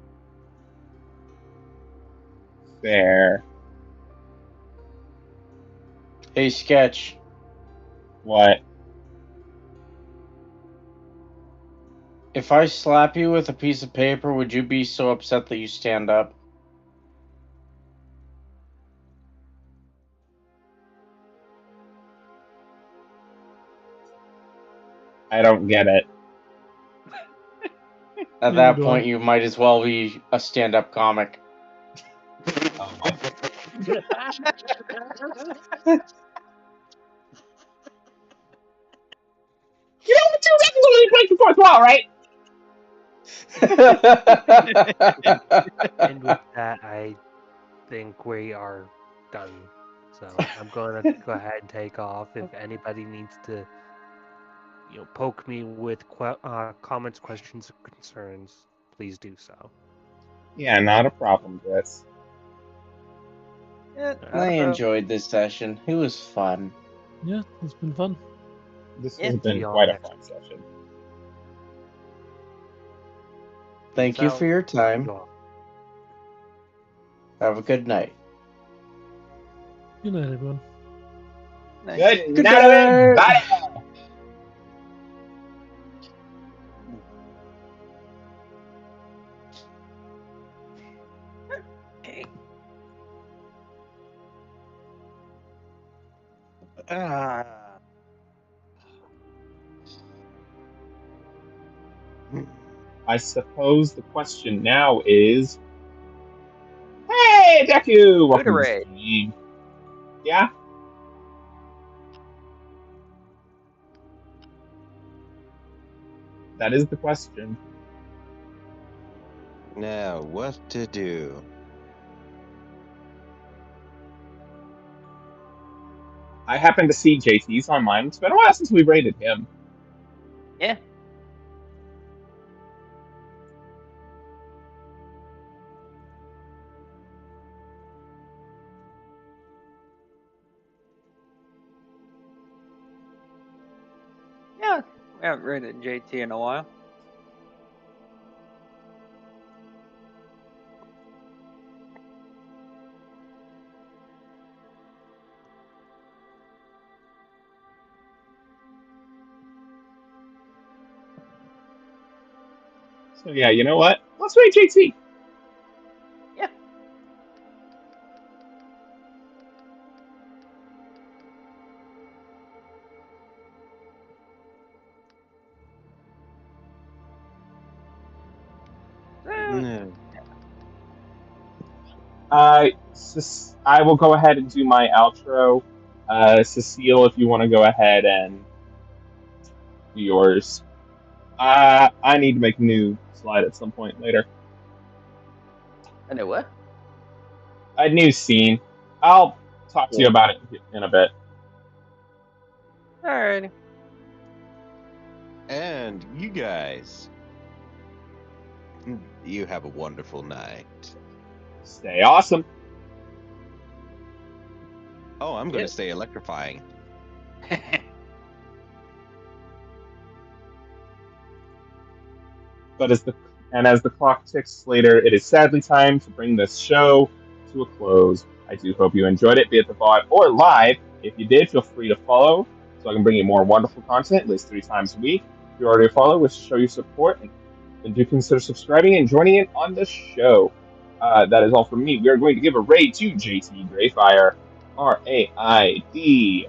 Fair. Hey, Sketch. What? If I slap you with a piece of paper, would you be so upset that you stand up? I don't get it. At Neither that do point, I. you might as well be a stand-up comic. Oh my. You know what? You regularly break the fourth wall, right? and with that, I think we are done. So I'm going to go ahead and take off. If anybody needs to, poke me with comments, questions, or concerns, please do so. Yeah, not a problem, Chris. Yeah, I enjoyed this session. It was fun. Yeah, it's been fun. This Yeah. has been See y'all quite a next fun session. Thank Peace you out. for your time. You all. Have a good night. Good night, everyone. nice. Good Good night, night. everybody. Okay. I suppose the question now is, hey, Deku, welcome to the Booterade. stream. Yeah? That is the question. Now, what to do? I happen to see JT's online. It's been a while since we rated him. Yeah. Yeah, we haven't rated JT in a while. So yeah, you know what? Let's rate JT. Yeah. No. I will go ahead and do my outro. Cecile, if you want to go ahead and do yours. I need to make a new slide at some point later. I know what? A new scene. I'll talk to you about it in a bit. Alrighty. And you guys, you have a wonderful night. Stay awesome. Oh, I'm going Yeah. to stay electrifying. But as the clock ticks later, it is sadly time to bring this show to a close. I do hope you enjoyed it, be it the VOD or live. If you did, feel free to follow so I can bring you more wonderful content at least 3 times a week. If you're already a follower, wish to show your support, then do consider subscribing and joining in on the show. That is all from me. We are going to give a raid to JT Greyfire, RAID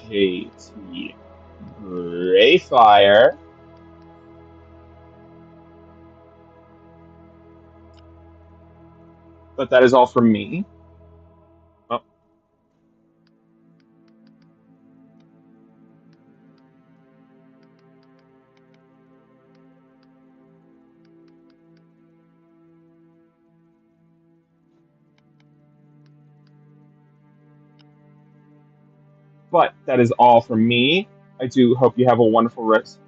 JT Greyfire. But that is all from me. Oh. But that is all from me. I do hope you have a wonderful rest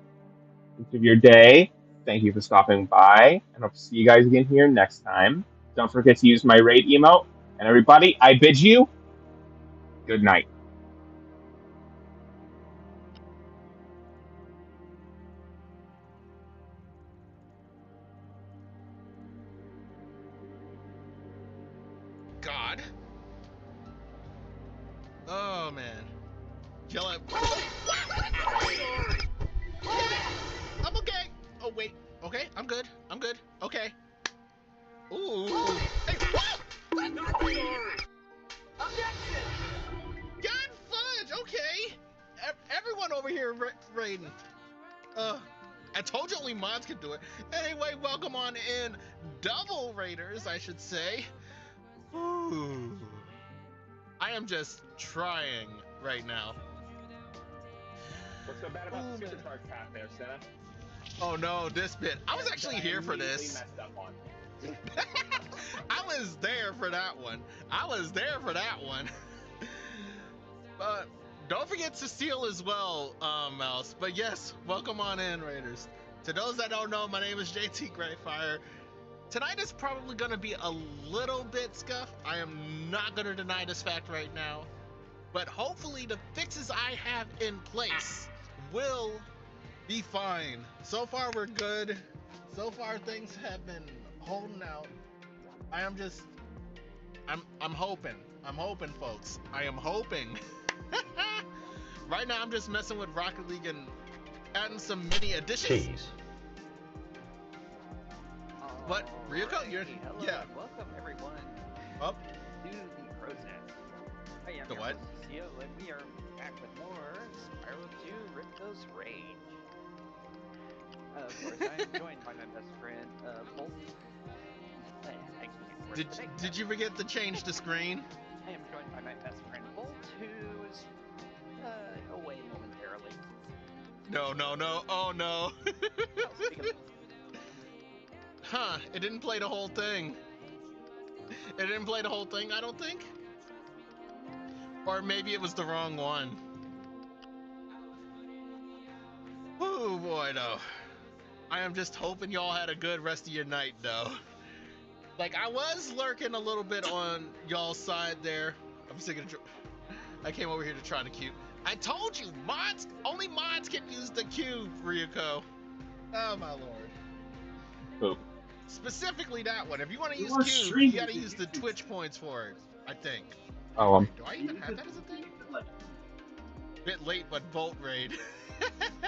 of your day. Thank you for stopping by, and hope to see you guys again here next time. Don't forget to use my raid emote. And everybody, I bid you good night. God. Oh man. Yell at. I'm okay. Oh wait. Okay, I'm good. I'm good. Okay. Ooh. Hey, God fudge. Okay. Everyone over here raiding. I told you only mods could do it. Anyway, welcome on in, double raiders, I should say. Ooh. I am just trying right now. What's so bad about the supercharged path there, Senna? Oh no, this bit. I was actually here for this. Messed up on. I was there for that one. But don't forget Cecile as well, Mouse. But yes, welcome on in, Raiders. To those that don't know, my name is JT Greyfire. Tonight is probably going to be a little bit scuffed. I am not going to deny this fact right now. But hopefully the fixes I have in place will be fine. So far we're good. So far things have been holding out. I'm hoping. I'm hoping, folks. I am hoping. Right now I'm just messing with Rocket League and adding some mini additions. Jeez. What? Ryuko, you're Hello, yeah. and welcome everyone Up. to the Crow's Nest. I am The your what? host, Cecile, and we are back with more Spiral 2 Ripto's Rage. Of course, course, I am joined by my best friend, Bolt. I can't work today. Did you forget to change the screen? I am joined by my best friend, Bolt, who is away momentarily. No. Oh no. Oh, speak of it. Huh, it didn't play the whole thing. It didn't play the whole thing, I don't think. Or maybe it was the wrong one. Oh boy, though. I am just hoping y'all had a good rest of your night, though. Like, I was lurking a little bit on y'all's side there. I'm sick of I came over here to try the cube. I told you, only mods can use the cube, Ryuko. Oh my lord. Poop. Specifically that one. If you want to use Your cube, stream you gotta is- use the Twitch points for it, I think. Oh, Do I even have that as a thing? Bit late, but Bolt Raid.